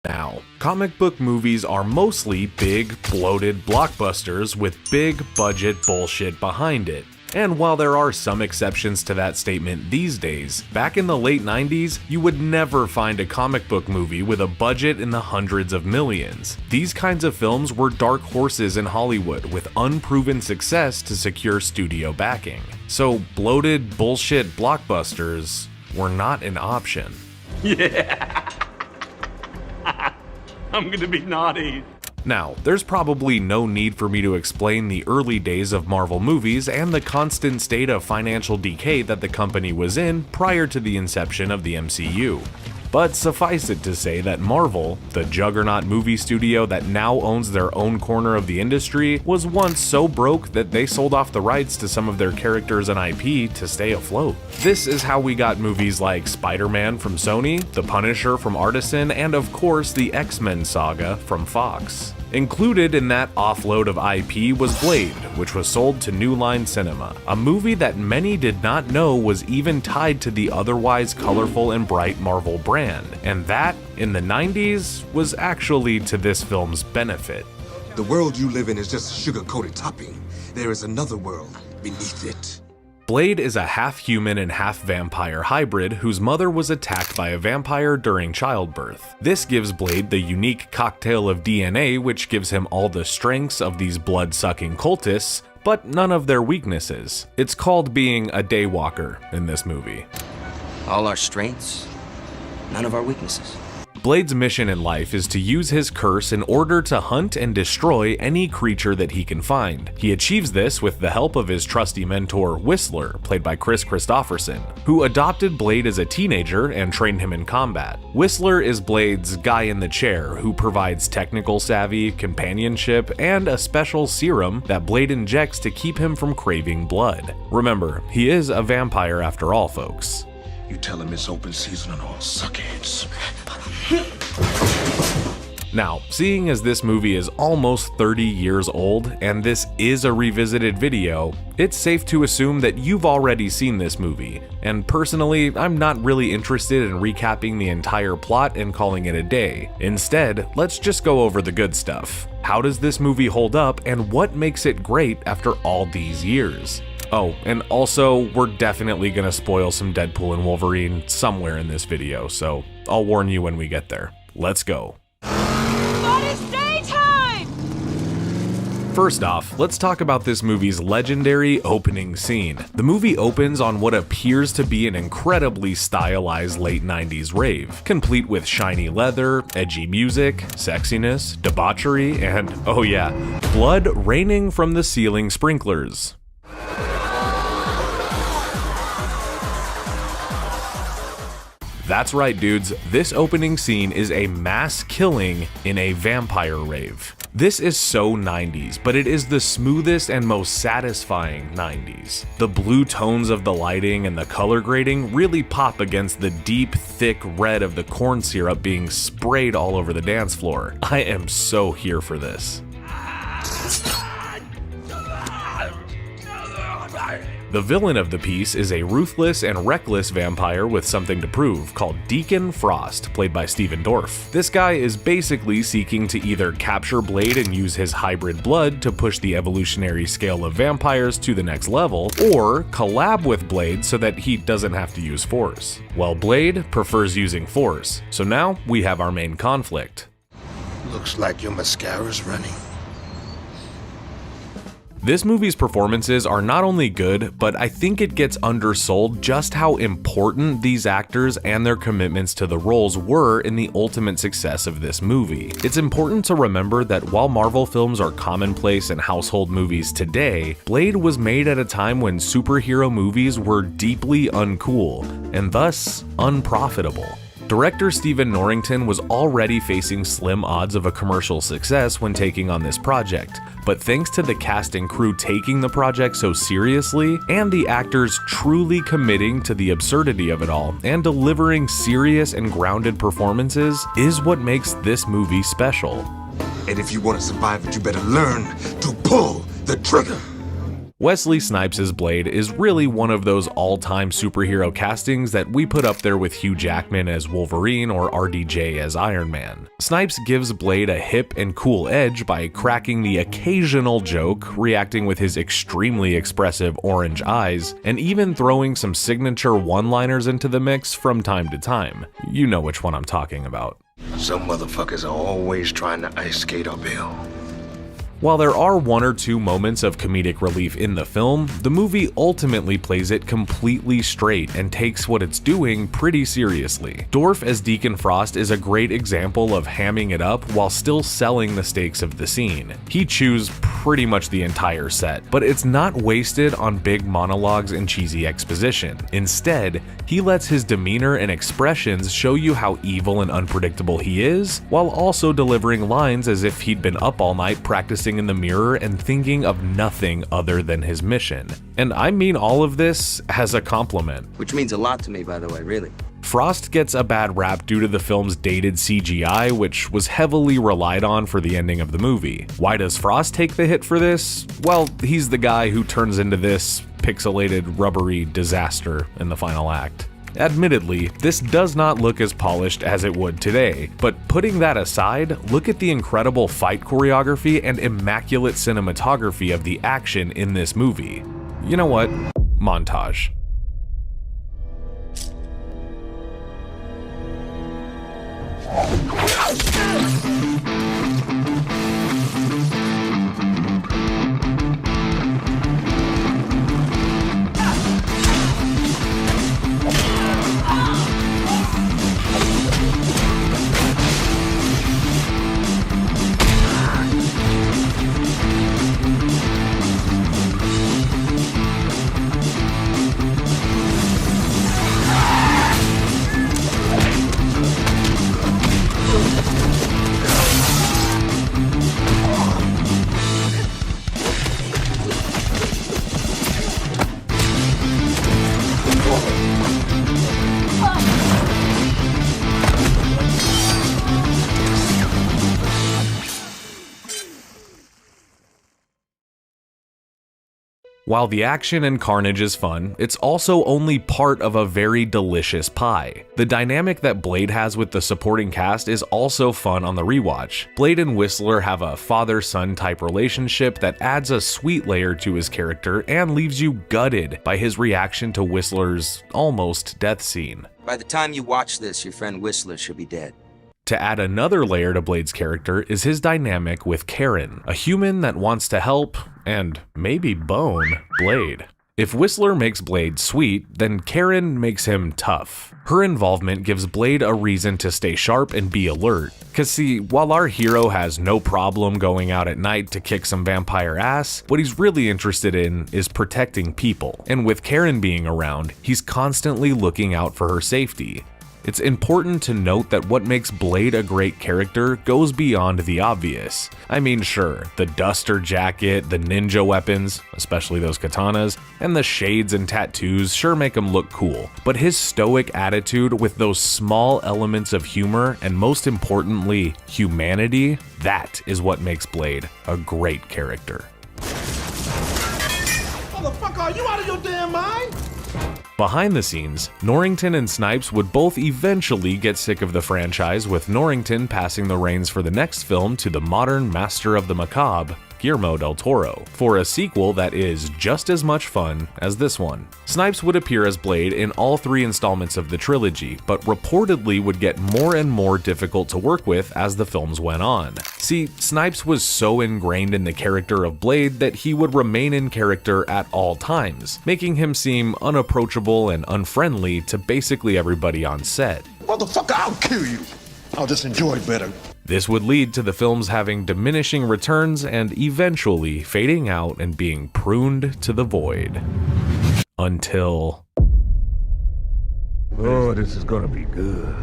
Now, comic book movies are mostly big, bloated blockbusters with big budget bullshit behind it. And while there are some exceptions to that statement these days, back in the late 90s, you would never find a comic book movie with a budget in the hundreds of millions. These kinds of films were dark horses in Hollywood with unproven success to secure studio backing. So bloated bullshit blockbusters were not an option. Yeah. I'm gonna be naughty. Now, there's probably no need for me to explain the early days of Marvel movies and the constant state of financial decay that the company was in prior to the inception of the MCU. But suffice it to say that Marvel, the juggernaut movie studio that now owns their own corner of the industry, was once so broke that they sold off the rights to some of their characters and IP to stay afloat. This is how we got movies like Spider-Man from Sony, The Punisher from Artisan, and of course the X-Men saga from Fox. Included in that offload of IP was Blade, which was sold to New Line Cinema, a movie that many did not know was even tied to the otherwise colorful and bright Marvel brand, and that, in the 90s, was actually to this film's benefit. The world you live in is just a sugar-coated topping. There is another world beneath it. Blade is a half-human and half-vampire hybrid whose mother was attacked by a vampire during childbirth. This gives Blade the unique cocktail of DNA which gives him all the strengths of these blood-sucking cultists, but none of their weaknesses. It's called being a daywalker in this movie. All our strengths, none of our weaknesses. Blade's mission in life is to use his curse in order to hunt and destroy any creature that he can find. He achieves this with the help of his trusty mentor, Whistler, played by Chris Christopherson, who adopted Blade as a teenager and trained him in combat. Whistler is Blade's guy in the chair who provides technical savvy, companionship, and a special serum that Blade injects to keep him from craving blood. Remember, he is a vampire after all, folks. You tell him it's open season on all suckheads. Now, seeing as this movie is almost 30 years old, and this is a revisited video, it's safe to assume that you've already seen this movie, and personally, I'm not really interested in recapping the entire plot and calling it a day. Instead, let's just go over the good stuff. How does this movie hold up, and what makes it great after all these years? Oh, and also, we're definitely gonna spoil some Deadpool and Wolverine somewhere in this video, so I'll warn you when we get there. Let's go. But it's daytime! First off, let's talk about this movie's legendary opening scene. The movie opens on what appears to be an incredibly stylized late 90s rave, complete with shiny leather, edgy music, sexiness, debauchery, and, oh yeah, blood raining from the ceiling sprinklers. That's right, dudes, this opening scene is a mass killing in a vampire rave. This is so 90s, but it is the smoothest and most satisfying 90s. The blue tones of the lighting and the color grading really pop against the deep, thick red of the corn syrup being sprayed all over the dance floor. I am so here for this. The villain of the piece is a ruthless and reckless vampire with something to prove called Deacon Frost, played by Stephen Dorff. This guy is basically seeking to either capture Blade and use his hybrid blood to push the evolutionary scale of vampires to the next level, or collab with Blade so that he doesn't have to use force. Well, Blade prefers using force, so now we have our main conflict. Looks like your mascara's running. This movie's performances are not only good, but I think it gets undersold just how important these actors and their commitments to the roles were in the ultimate success of this movie. It's important to remember that while Marvel films are commonplace in household movies today, Blade was made at a time when superhero movies were deeply uncool, and thus unprofitable. Director Stephen Norrington was already facing slim odds of a commercial success when taking on this project, but thanks to the cast and crew taking the project so seriously, and the actors truly committing to the absurdity of it all and delivering serious and grounded performances, is what makes this movie special. And if you want to survive it, you better learn to pull the trigger. Wesley Snipes' Blade is really one of those all-time superhero castings that we put up there with Hugh Jackman as Wolverine or RDJ as Iron Man. Snipes gives Blade a hip and cool edge by cracking the occasional joke, reacting with his extremely expressive orange eyes, and even throwing some signature one-liners into the mix from time to time. You know which one I'm talking about. Some motherfuckers are always trying to ice skate uphill. While there are one or two moments of comedic relief in the film, the movie ultimately plays it completely straight and takes what it's doing pretty seriously. Dorff as Deacon Frost is a great example of hamming it up while still selling the stakes of the scene. He chews pretty much the entire set, but it's not wasted on big monologues and cheesy exposition. Instead, he lets his demeanor and expressions show you how evil and unpredictable he is, while also delivering lines as if he'd been up all night practicing in the mirror and thinking of nothing other than his mission. And I mean all of this as a compliment. Which means a lot to me, by the way, really. Frost gets a bad rap due to the film's dated CGI, which was heavily relied on for the ending of the movie. Why does Frost take the hit for this? Well, he's the guy who turns into this pixelated, rubbery disaster in the final act. Admittedly, this does not look as polished as it would today, but putting that aside, look at the incredible fight choreography and immaculate cinematography of the action in this movie. You know what? Montage. While the action and carnage is fun, it's also only part of a very delicious pie. The dynamic that Blade has with the supporting cast is also fun on the rewatch. Blade and Whistler have a father-son type relationship that adds a sweet layer to his character and leaves you gutted by his reaction to Whistler's almost death scene. By the time you watch this, your friend Whistler should be dead. To add another layer to Blade's character is his dynamic with Karen, a human that wants to help and maybe bone Blade. If Whistler makes Blade sweet, then Karen makes him tough. Her involvement gives Blade a reason to stay sharp and be alert. Cause see, while our hero has no problem going out at night to kick some vampire ass, what he's really interested in is protecting people. And with Karen being around, he's constantly looking out for her safety. It's important to note that what makes Blade a great character goes beyond the obvious. I mean, sure, the duster jacket, the ninja weapons, especially those katanas, and the shades and tattoos sure make him look cool, but his stoic attitude with those small elements of humor and most importantly, humanity, that is what makes Blade a great character. Motherfucker, are you out of your damn mind? Behind the scenes, Norrington and Snipes would both eventually get sick of the franchise, with Norrington passing the reins for the next film to the modern master of the macabre, Guillermo del Toro, for a sequel that is just as much fun as this one. Snipes would appear as Blade in all 3 installments of the trilogy, but reportedly would get more and more difficult to work with as the films went on. See, Snipes was so ingrained in the character of Blade that he would remain in character at all times, making him seem unapproachable and unfriendly to basically everybody on set. Motherfucker, I'll kill you. I'll just enjoy it better. This would lead to the films having diminishing returns and eventually fading out and being pruned to the void. Until... Oh, this is gonna be good.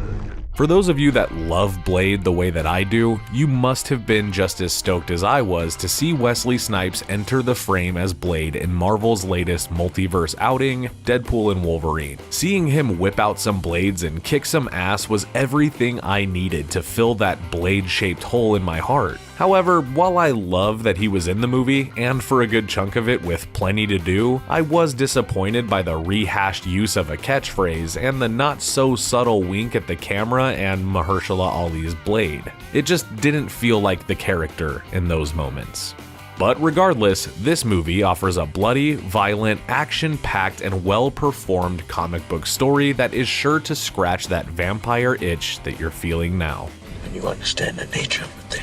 For those of you that love Blade the way that I do, you must have been just as stoked as I was to see Wesley Snipes enter the frame as Blade in Marvel's latest multiverse outing, Deadpool and Wolverine. Seeing him whip out some blades and kick some ass was everything I needed to fill that blade-shaped hole in my heart. However, while I love that he was in the movie, and for a good chunk of it with plenty to do, I was disappointed by the rehashed use of a catchphrase and the not so subtle wink at the camera and Mahershala Ali's blade. It just didn't feel like the character in those moments. But regardless, this movie offers a bloody, violent, action-packed, and well-performed comic book story that is sure to scratch that vampire itch that you're feeling now. And you understand the nature of the thing.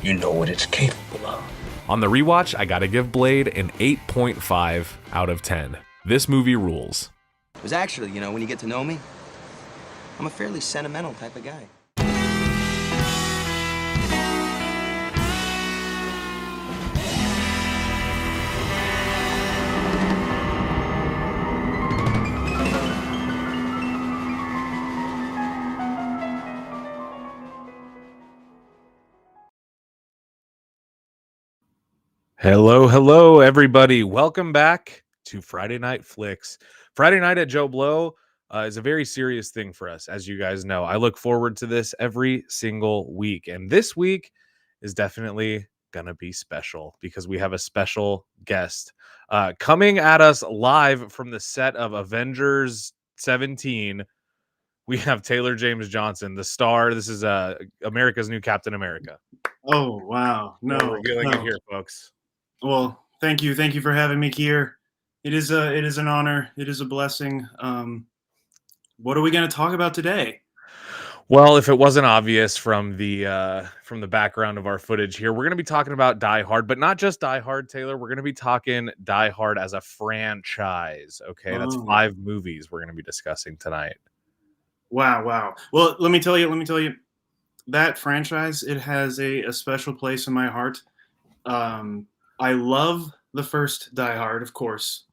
You know what it's capable of. On the rewatch, I gotta give Blade an 8.5 out of 10. This movie rules. It was actually, when you get to know me, I'm a fairly sentimental type of guy. Hello, everybody. Welcome back to Friday Night Flicks. Friday night at Joe Blow is a very serious thing for us, as you guys know. I look forward to this every single week, and this week is definitely gonna be special because we have a special guest coming at us live from the set of Avengers 17. We have Taylor James Johnson, the star. This is America's new Captain America. Oh, wow. No, We're revealing it no. here, folks. Well, thank you. Thank you for having me here. It is an honor. It is a blessing. What are we going to talk about today? Well, if it wasn't obvious from the background of our footage here, we're going to be talking about Die Hard, but not just Die Hard, Taylor. We're going to be talking Die Hard as a franchise. Okay, that's 5 movies we're going to be discussing tonight. Wow. Well, let me tell you, that franchise, it has a special place in my heart. I love the first Die Hard, of course.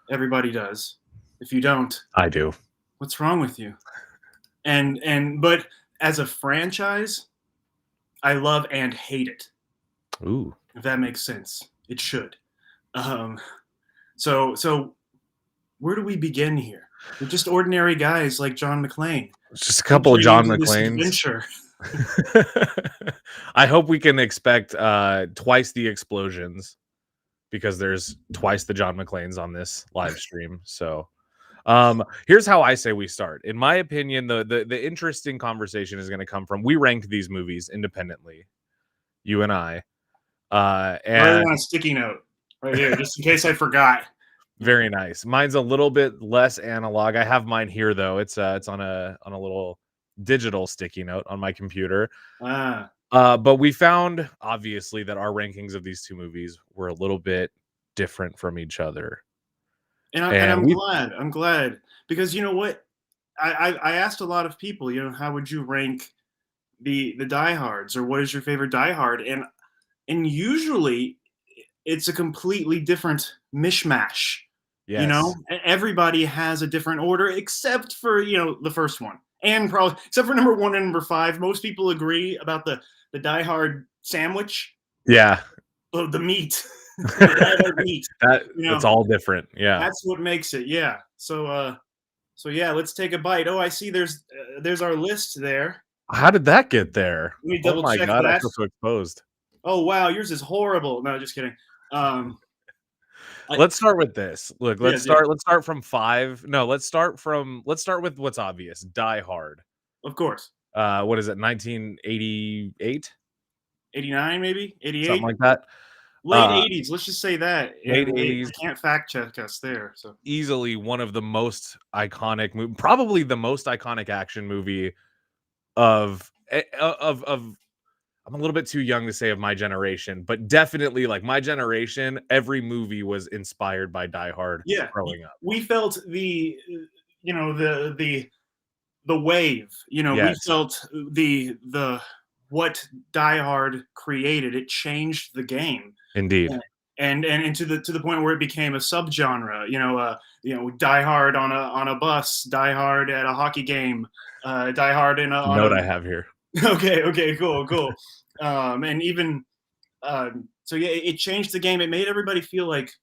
Everybody does. If you don't, I do. what's wrong with you? But as a franchise, I love and hate it. Ooh. If that makes sense. It should. So where do we begin here? We're just ordinary guys like John McClane. Just a couple of John Entering into this McClanes. adventure. I hope we can expect twice the explosions because there's twice the John McClanes on this live stream. So here's how I say we start. In my opinion, the interesting conversation is going to come from, we ranked these movies independently, you and I. And on a sticky note right here, just in case I forgot. Very nice. Mine's a little bit less analog. I have mine here though. It's on a little digital sticky note on my computer. But we found obviously that our rankings of these two movies were a little bit different from each other. And I'm glad because you know what? I asked a lot of people, how would you rank the Die Hards, or what is your favorite Die Hard? And usually it's a completely different mishmash. Yes. Everybody has a different order except for, the first one. And probably except for number 1 and number 5. Most people agree about the Die Hard sandwich. Yeah. The meat. The Die Hard meat. It's all different. Yeah. That's what makes it. Yeah. So yeah, let's take a bite. Oh, I see there's our list there. How did that get there? Let me double check God, that. I feel so exposed. Oh wow, yours is horrible. No, just kidding. Let's start with this. Look, let's start from 5. No, let's start with what's obvious. Die Hard. Of course. What is it? 1988? 89 maybe? 88? Something like that. Late 80s, let's just say that. Late 80s. Can't fact check us there. So easily one of the most iconic probably the most iconic action movie of I'm a little bit too young to say of my generation, but definitely like my generation, every movie was inspired by Die Hard growing up. We felt the wave, Yes. We felt the what Die Hard created. It changed the game. Indeed. And to the point where it became a subgenre, Die Hard on a bus, Die Hard at a hockey game, Die Hard in a note I have here. Okay, cool. And even so yeah, it changed the game. It made everybody feel like,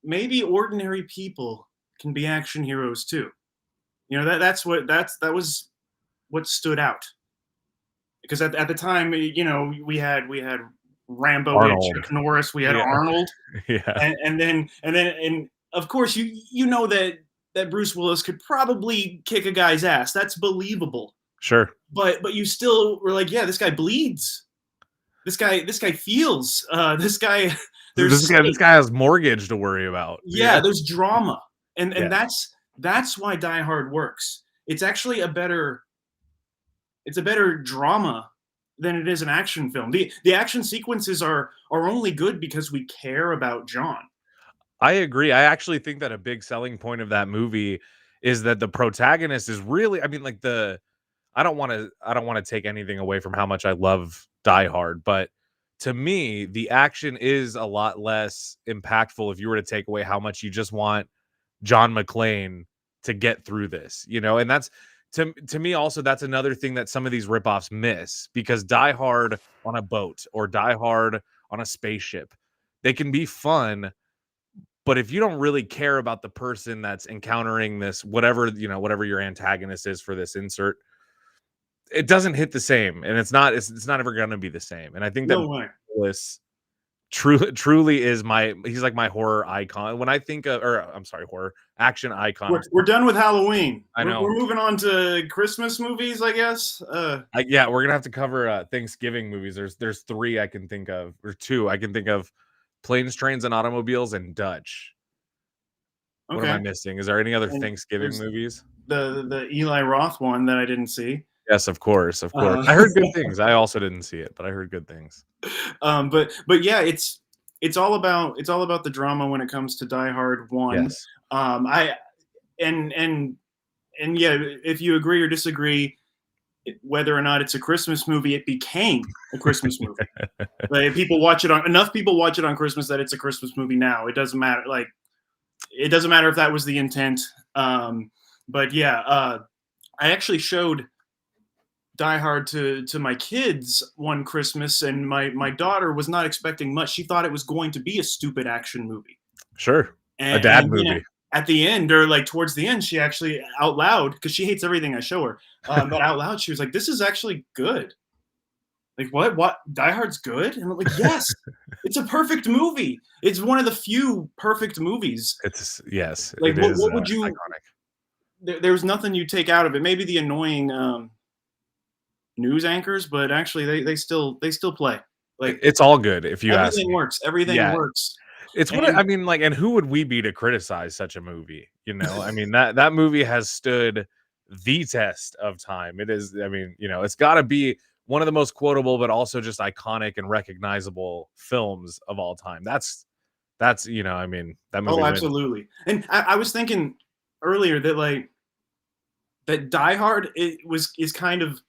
maybe ordinary people can be action heroes too. That was what stood out. because at the time, we had Rambo, we had Arnold. Chuck Norris, we had Yeah. Arnold, Yeah. and of course you know that Bruce Willis could probably kick a guy's ass. That's believable. Sure. But you still were like, yeah, this guy bleeds. This guy feels. This guy. This guy has mortgage to worry about. Yeah, there's drama, and Yeah. that's why Die Hard works. It's actually a better drama than it is an action film. The action sequences are only good because we care about John. I agree. I actually think that a big selling point of that movie is that the protagonist is really, I mean, like I don't want to take anything away from how much I love Die Hard, but to me, the action is a lot less impactful if you were to take away how much you just want John McClane to get through this, and that's to me also that's another thing that some of these ripoffs miss, because Die Hard on a boat or Die Hard on a spaceship, they can be fun, but if you don't really care about the person that's encountering this, whatever your antagonist is for this insert, it doesn't hit the same, and it's not ever going to be the same. And I think that No way. Willis truly is he's like my horror icon. When I think of, or I'm sorry, horror action icon. We're done with Halloween. I know. We're moving on to Christmas movies, I guess. Yeah, we're gonna have to cover Thanksgiving movies. There's 3 I can think of, or 2 I can think of: Planes, Trains, and Automobiles, and Dutch. What am I missing? Is there any other Thanksgiving movies? The Eli Roth one that I didn't see. Yes, of course. I heard good things. I also didn't see it, but I heard good things. But yeah, it's all about the drama when it comes to Die Hard 1. Yes. And yeah, if you agree or disagree whether or not it's a Christmas movie, it became a Christmas movie. Like, enough people watch it on Christmas that it's a Christmas movie now. It doesn't matter. Like, it doesn't matter if that was the intent. But yeah, I actually showed Die Hard to my kids one Christmas, and my daughter was not expecting much. She thought it was going to be a stupid action movie. Sure. A dad movie. At the end, or like towards the end, she actually out loud, because she hates everything I show her, but out loud she was like, "This is actually good." Like, what? Die Hard's good? And I'm like, yes, it's a perfect movie. It's one of the few perfect movies. Yes. Like, it is, what would you? Iconic. There's nothing you take out of it. Maybe the annoying news anchors, but actually they still play. Like, it's all good if you ask me. Everything works. Everything works. It's I mean, like, and who would we be to criticize such a movie? I mean, that movie has stood the test of time. It is, I mean, it's got to be one of the most quotable, but also just iconic and recognizable films of all time. That's I mean, that movie. Oh, absolutely. And I was thinking earlier that Die Hard is kind of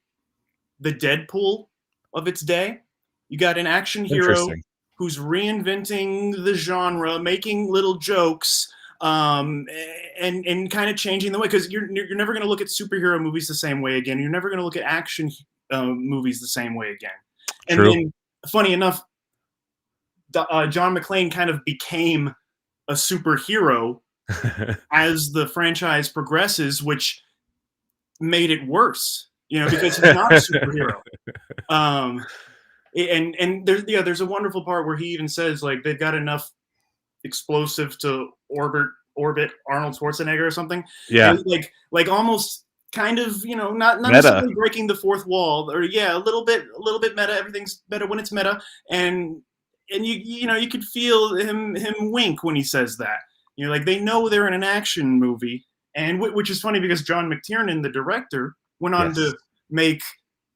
the Deadpool of its day. You got an action hero who's reinventing the genre, making little jokes, and kind of changing the way, because you're never going to look at superhero movies the same way again. You're never going to look at action movies the same way again. And then, funny enough, John McClane kind of became a superhero as the franchise progresses, which made it worse, because he's not a superhero. And there's a wonderful part where he even says, like, they've got enough explosive to orbit Arnold Schwarzenegger or something. Yeah. And like almost kind of, not necessarily breaking the fourth wall, or a little bit meta. Everything's better when it's meta. And you could feel him wink when he says that. Like, they know they're in an action movie, and which is funny because John McTiernan, the director, went on to make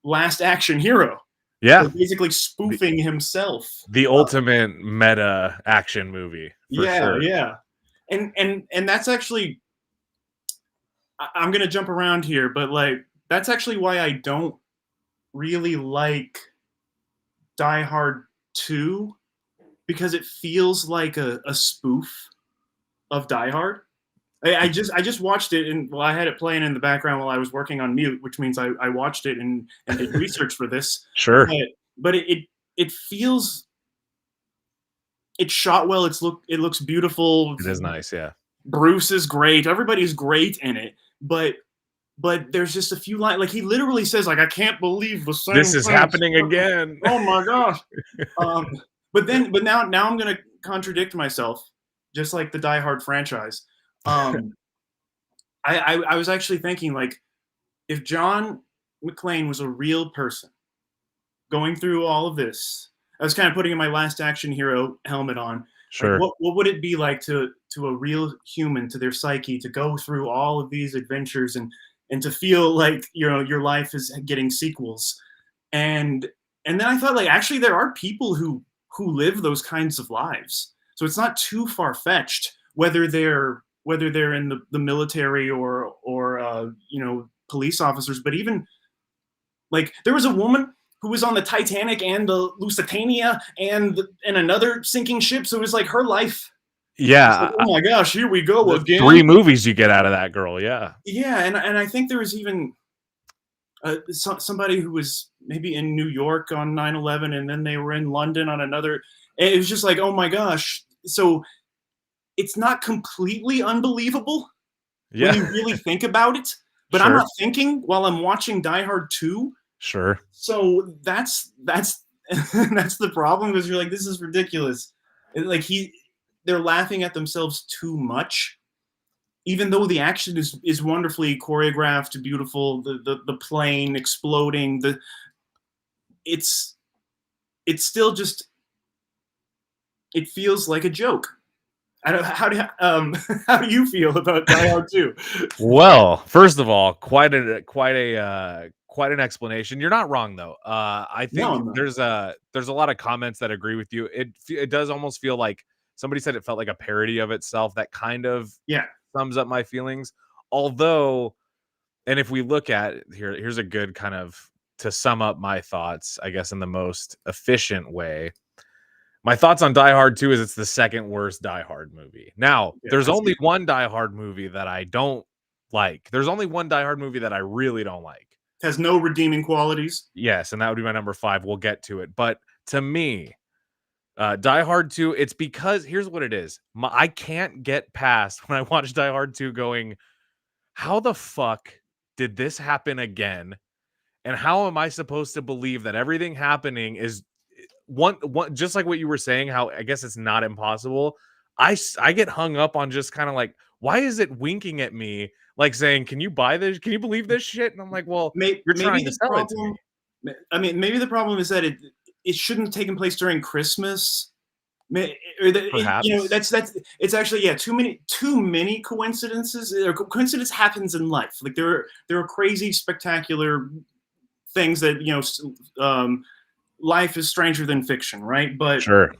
Last Action Hero. Yeah. So basically spoofing himself. The ultimate meta action movie. Sure. Yeah. And that's actually, I'm going to jump around here, but like, that's actually why I don't really like Die Hard 2, because it feels like a spoof of Die Hard. I just watched it, and I had it playing in the background while I was working on mute, which means I watched it and did research for this. Sure. But it feels, it's shot well. It looks beautiful. It is nice, yeah. Bruce is great. Everybody's great in it, but but there's just a few lines. Like he literally says, like, I can't believe the same This is thing. happening again. Oh my gosh. But now I'm gonna contradict myself, just like the Die Hard franchise. I was actually thinking, like, if John McClane was a real person going through all of this, I was kind of putting my Last Action Hero helmet on. Sure. Like, what would it be like to a real human, to their psyche, to go through all of these adventures and to feel like, you know, your life is getting sequels? And then I thought, like, actually there are people who live those kinds of lives. So it's not too far fetched, whether they're in the military or you know, police officers. But even, like, there was a woman who was on the Titanic and the Lusitania and another sinking ship. So it was like her life. Yeah. Like, oh my gosh, here we go again. 3 movies you get out of that girl. Yeah. Yeah, and I think there was even somebody who was maybe in New York on 9/11, and then they were in London on another. It was just like, oh my gosh. So it's not completely unbelievable when you really think about it. But Sure. I'm not thinking while I'm watching Die Hard 2. Sure. So that's that's the problem, because you're like, this is ridiculous. Like they're laughing at themselves too much, even though the action is wonderfully choreographed, beautiful, the plane exploding, it's still just, it feels like a joke. I don't how do how do you feel about Die Hard 2? Well, first of all, quite an explanation. You're not wrong though. I think No. there's a lot of comments that agree with you. It does almost feel like somebody said it felt like a parody of itself. That kind of sums up my feelings. Although, and if we look at here's a good kind of to sum up my thoughts, I guess, in the most efficient way. My thoughts on Die Hard 2 is it's the second worst Die Hard movie. Now, there's only one Die Hard movie that I don't like. There's only one Die Hard movie that I really don't like. Has no redeeming qualities. Yes, and that would be my number 5. We'll get to it. But to me, Die Hard 2, it's because here's what it is. I can't get past when I watch Die Hard 2 going, how the fuck did this happen again? And how am I supposed to believe that everything happening is one just like what you were saying, how I guess it's not impossible. I get hung up on just kind of like, why is it winking at me, like saying, can you buy this? Can you believe this shit? And I'm like, well, you're trying to sell it to me. I mean, maybe the problem is that it shouldn't have taken place during Christmas. Perhaps. You know, that's it's actually, yeah, too many coincidences. Coincidence happens in life. Like there are crazy, spectacular things that, you know, life is stranger than fiction, right? But sure.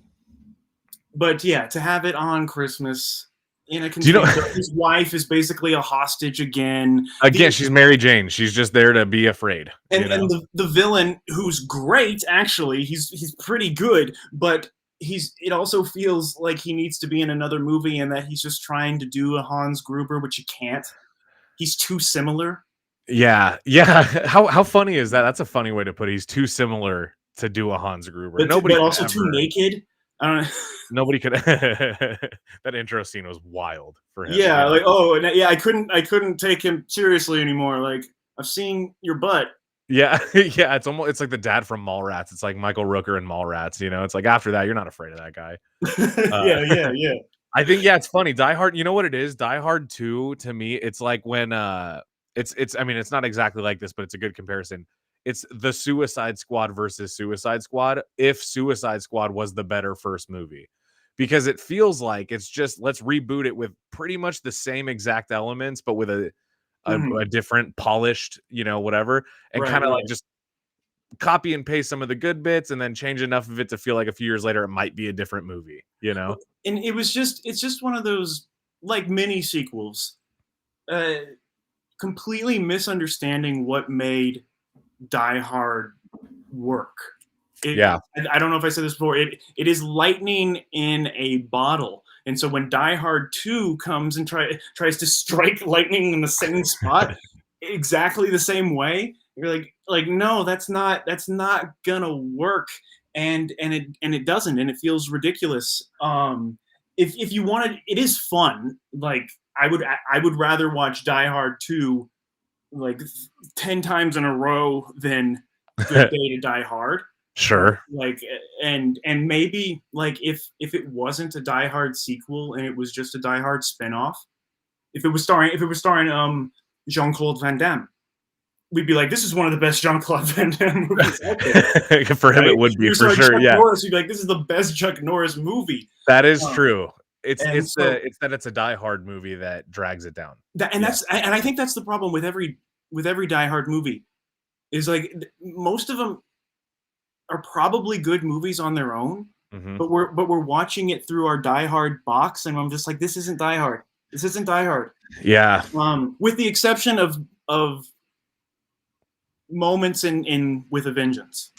But yeah, to have it on Christmas in a his wife is basically a hostage again. She's Mary Jane. She's just there to be afraid. And the villain, who's great, actually, he's pretty good, but it also feels like he needs to be in another movie, and that he's just trying to do a Hans Gruber, which he can't. He's too similar. Yeah. How funny is that? That's a funny way to put it. He's too similar to do a Hans Gruber. But also too naked. Nobody could. That intro scene was wild for him. Yeah, like, oh, and yeah, I couldn't take him seriously anymore. Like, I've seen your butt. Yeah, yeah. It's like the dad from Mallrats. It's like Michael Rooker and Mallrats. You know, it's like after that, you're not afraid of that guy. Yeah. I think it's funny. Die Hard. You know what it is? Die Hard 2 to me, it's like when it's. I mean, it's not exactly like this, but it's a good comparison. It's the Suicide Squad versus Suicide Squad. If Suicide Squad was the better first movie, because it feels like it's just, let's reboot it with pretty much the same exact elements, but with a different polished, you know, whatever, and kind of like just copy and paste some of the good bits and then change enough of it to feel like a few years later it might be a different movie, you know? And it's just one of those like mini sequels, completely misunderstanding what made Die Hard work. I don't know if I said this before. It is lightning in a bottle. And so when Die Hard 2 comes and tries to strike lightning in the same spot, exactly the same way, you're like, no, that's not gonna work. And it doesn't, and it feels ridiculous. If you wanted, it is fun. Like I would rather watch Die Hard 2 like 10 times in a row than Good Day to Die Hard. Sure. Like, and maybe like if it wasn't a Die Hard sequel and it was just a Die Hard spinoff, if it was starring Jean-Claude Van Damme, we'd be like, this is one of the best Jean-Claude Van Damme movies out there. For him, right? it would be for Chuck sure. Yeah, Norris, you'd be like, this is the best Chuck Norris movie. that is true. It's so, that it's a Die Hard movie that drags it down. I think that's the problem with every Die Hard movie, is like most of them are probably good movies on their own, but we're watching it through our Die Hard box, and I'm just like, this isn't Die Hard. This isn't Die Hard. Yeah. With the exception of moments in With a Vengeance.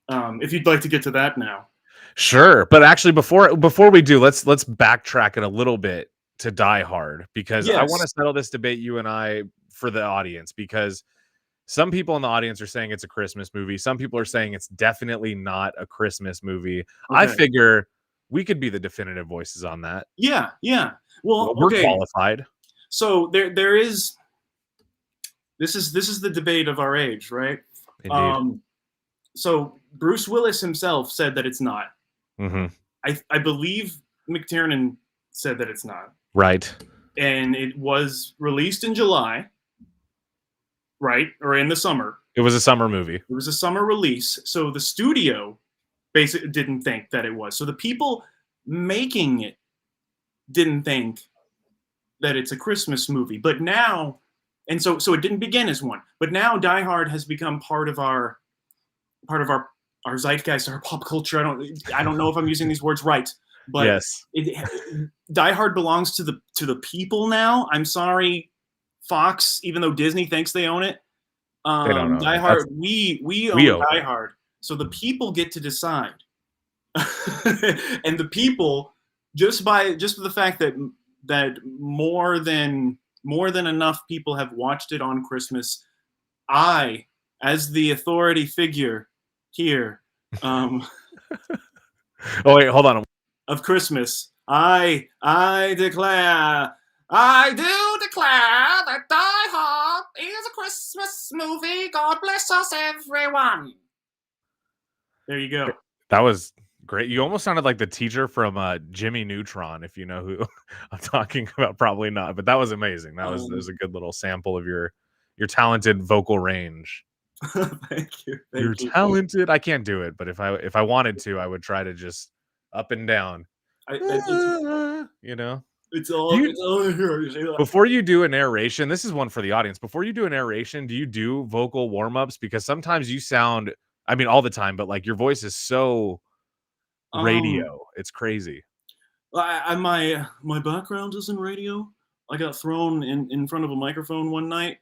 If you'd like to get to that now. Sure, but actually, before we do, let's backtrack it a little bit to Die Hard, because I want to settle this debate, you and I, for the audience, because some people in the audience are saying it's a Christmas movie. Some people are saying it's definitely not a Christmas movie. Okay. I figure we could be the definitive voices on that. Yeah. Well, we're qualified. So there is. This is the debate of our age, right? Indeed. So Bruce Willis himself said that it's not. I believe McTiernan said that it's not. Right. And it was released in July, right? Or in the summer. It was a summer movie. It was a summer release. So the studio basically didn't think that it was. So the people making it didn't think that it's a Christmas movie. But now, and so it didn't begin as one. But now Die Hard has become part of our zeitgeist, our pop culture. I don't know if I'm using these words right, but yes, Die Hard belongs to the people now. I'm sorry, Fox, even though Disney thinks they own it. They don't own Die it. Hard, we own Die Hard, so the people get to decide. And the people, just for the fact that more than enough people have watched it on Christmas, I, as the authority figure here, oh wait, hold on. Of Christmas, I declare, I do declare that Die Hard is a Christmas movie. God bless us, everyone. There you go. That was great. You almost sounded like the teacher from Jimmy Neutron, if you know who I'm talking about. Probably not, but that was amazing. That was a good little sample of your talented vocal range. Thank you. You're talented. I can't do it, but if I wanted to, I would try to just up and down. You know, it's all here. Before you do a narration, this is one for the audience. Before you do a narration, do you do vocal warm-ups? Because sometimes you sound, I mean, all the time, but like your voice is so radio. It's crazy. My background is in radio. I got thrown in front of a microphone one night.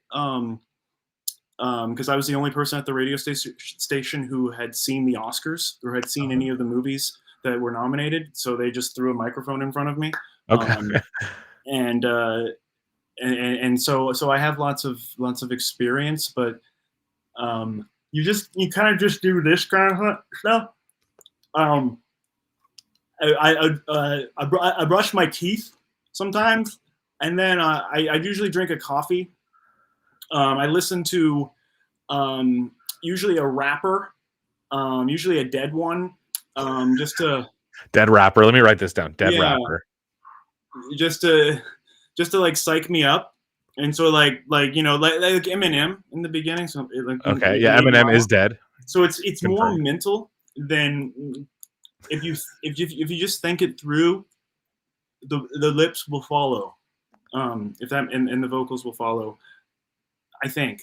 Because I was the only person at the radio station who had seen the Oscars or had seen any of the movies that were nominated. So they just threw a microphone in front of me. Okay. And so I have lots of experience, but you kind of just do this kind of stuff. I brush my teeth sometimes, and then I usually drink a coffee. I listen to usually a rapper, usually a dead one, just to dead rapper. Let me write this down. Dead rapper. Just to like psych me up, and so like Eminem in the beginning. So okay, yeah, Eminem is dead. So it's more mental than if you just think it through. The lips will follow, if that and the vocals will follow. I think.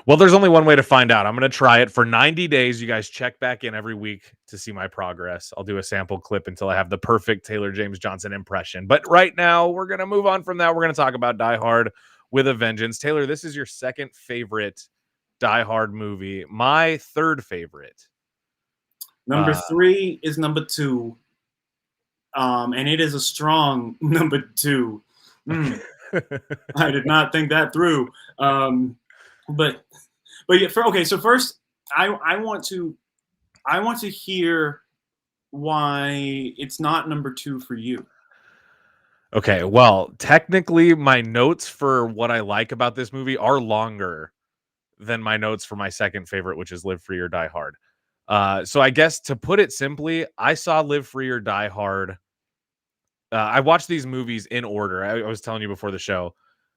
Well, there's only one way to find out. I'm going to try it for 90 days. You guys check back in every week to see my progress. I'll do a sample clip until I have the perfect Taylor James Johnson impression. But right now, we're going to move on from that. We're going to talk about Die Hard with a Vengeance. Taylor, this is your second favorite Die Hard movie. My third favorite. Number 3 is number 2. And it is a strong number 2. I did not think that through. But yeah, so first I want to hear why it's not number 2 for you. Okay, well, technically, my notes for what I like about this movie are longer than my notes for my second favorite, which is Live Free or Die Hard. So I guess to put it simply, I saw Live Free or Die Hard. I watched these movies in order. I was telling you before the show,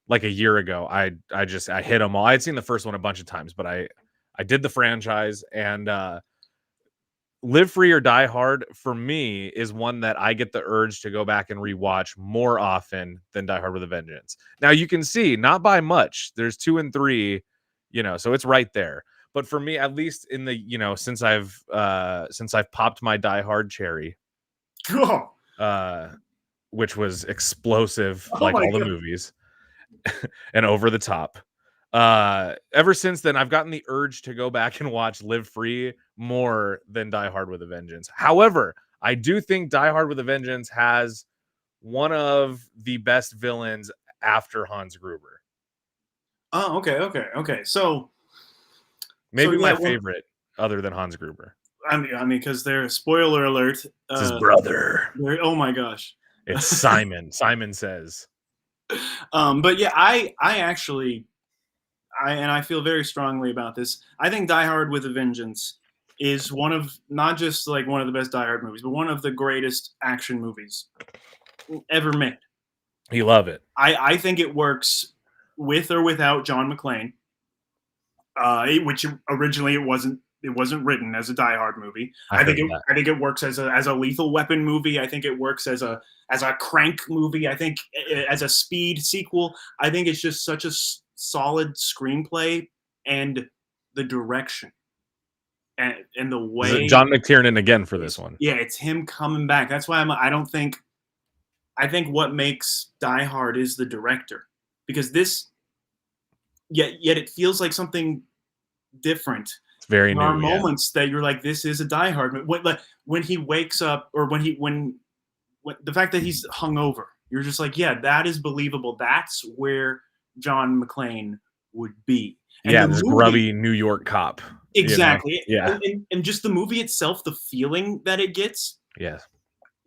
like a year ago. I hit them all. I had seen the first one a bunch of times, but I did the franchise, and Live Free or Die Hard for me is one that I get the urge to go back and rewatch more often than Die Hard with a Vengeance. Now you can see not by much. There's 2 and 3, so it's right there. But for me, at least in the since I've popped my Die Hard cherry, Oh, uh, which was explosive oh like my all the god. movies and over the top. Ever since then, I've gotten the urge to go back and watch Live Free more than Die Hard with a Vengeance. However, I do think Die Hard with a Vengeance has one of the best villains after Hans Gruber. Oh, okay. So Maybe yeah, my favorite other than Hans Gruber. I mean, because they're spoiler alert. It's his brother. Oh my gosh. It's Simon. Simon Says. But yeah, I actually, I feel very strongly about this. I think Die Hard with a Vengeance is one of not just like one of the best Die Hard movies, but one of the greatest action movies ever made. You love it. I think it works with or without John McClane, which originally it wasn't written as a Die Hard movie. I think it works as a Lethal Weapon movie. I think it works as a Crank movie. I think as a Speed sequel. I think it's just such a solid screenplay, and the direction and the way John McTiernan again for this one. Yeah, it's him coming back. That's why I think what makes Die Hard is the director, because this yet it feels like something different. It's very new. There are moments that you're like, this is a Die Hard movie. When he wakes up, or when the fact that he's hungover, you're just like, yeah, that is believable. That's where John McClane would be. And this grubby New York cop. Exactly. Yeah. And just the movie itself, the feeling that it gets, Yes.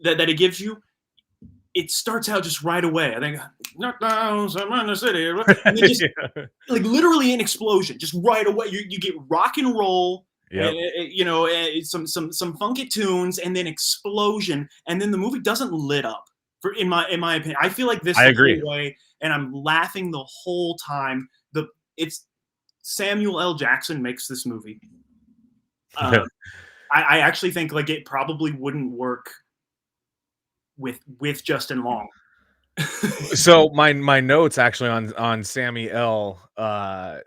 that it gives you, it starts out just right away. I think, knock down some in the city. And then just, like literally an explosion, just right away. You get rock and roll, some funky tunes, and then explosion, and then the movie doesn't lit up. In my opinion, I feel like this. I agree. Way, and I'm laughing the whole time. It's Samuel L. Jackson makes this movie. I actually think like it probably wouldn't work with Justin Long. So my notes actually on Sammy L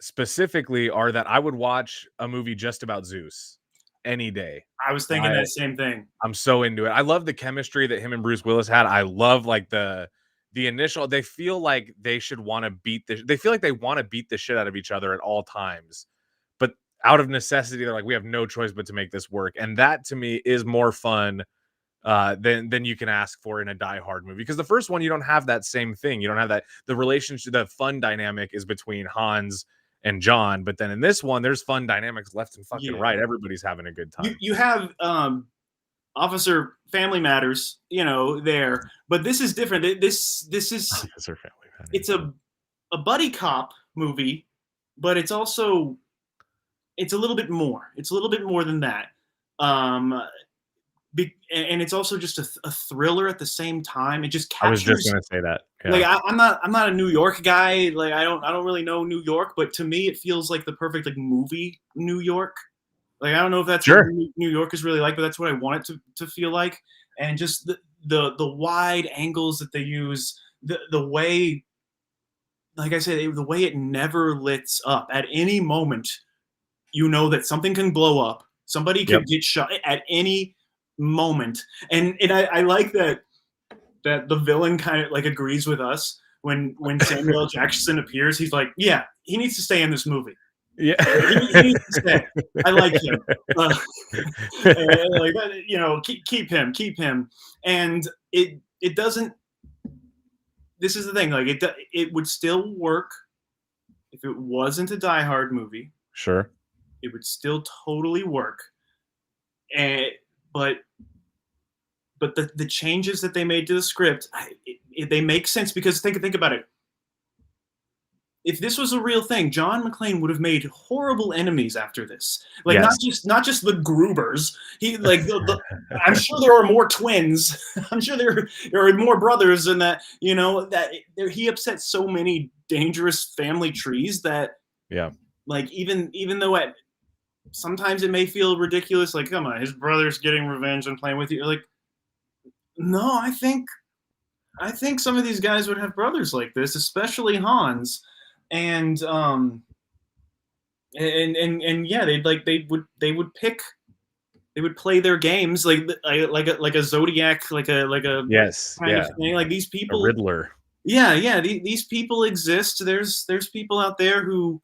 specifically are that I would watch a movie just about Zeus any day. I was thinking that same thing. I'm so into it. I love the chemistry that him and Bruce Willis had. I love like the initial. They feel like they should want to beat the. They feel like they want to beat the shit out of each other at all times, but out of necessity, they're like, we have no choice but to make this work. And that to me is more fun than you can ask for in a Die Hard movie, because the first one you don't have that same thing. You don't have that. The relationship, the fun dynamic is between Hans and John, but then in this one, there's fun dynamics left and fucking right. Everybody's having a good time. You have Officer Family Matters, there, but this is different. This is Officer Family Matters. It's a buddy cop movie, but it's also a little bit more. It's a little bit more than that. And it's also just a thriller at the same time. It just captures. I was just gonna say that. Yeah. Like I'm not a New York guy. Like I don't really know New York, but to me it feels like the perfect like movie New York. Like I don't know if that's what New York is really like, but that's what I want it to feel like. And just the wide angles that they use, the way, like I said, the way it never lets up. At any moment, you know that something can blow up. Somebody could get shot at any moment, and I like that the villain kind of like agrees with us when Samuel L. Jackson appears. He's like, yeah, he needs to stay in this movie. Yeah, he needs to stay. I like him. Like keep him. And it doesn't. This is the thing. Like it would still work if it wasn't a Die Hard movie. Sure, it would still totally work. But but the changes that they made to the script, they make sense because think about it. If this was a real thing, John McClane would have made horrible enemies after this. Like Yes. not just the Grubers. He like I'm sure there are more twins. I'm sure there are more brothers, and that that he upset so many dangerous family trees that Yeah. like even though sometimes it may feel ridiculous, like come on, his brother's getting revenge and playing with you. Like no, I think some of these guys would have brothers like this, especially Hans. And and yeah, they would play their games like a Zodiac, like a Yes. kind of Yeah. thing. Like these A people, Riddler. yeah, these people exist. There's people out there who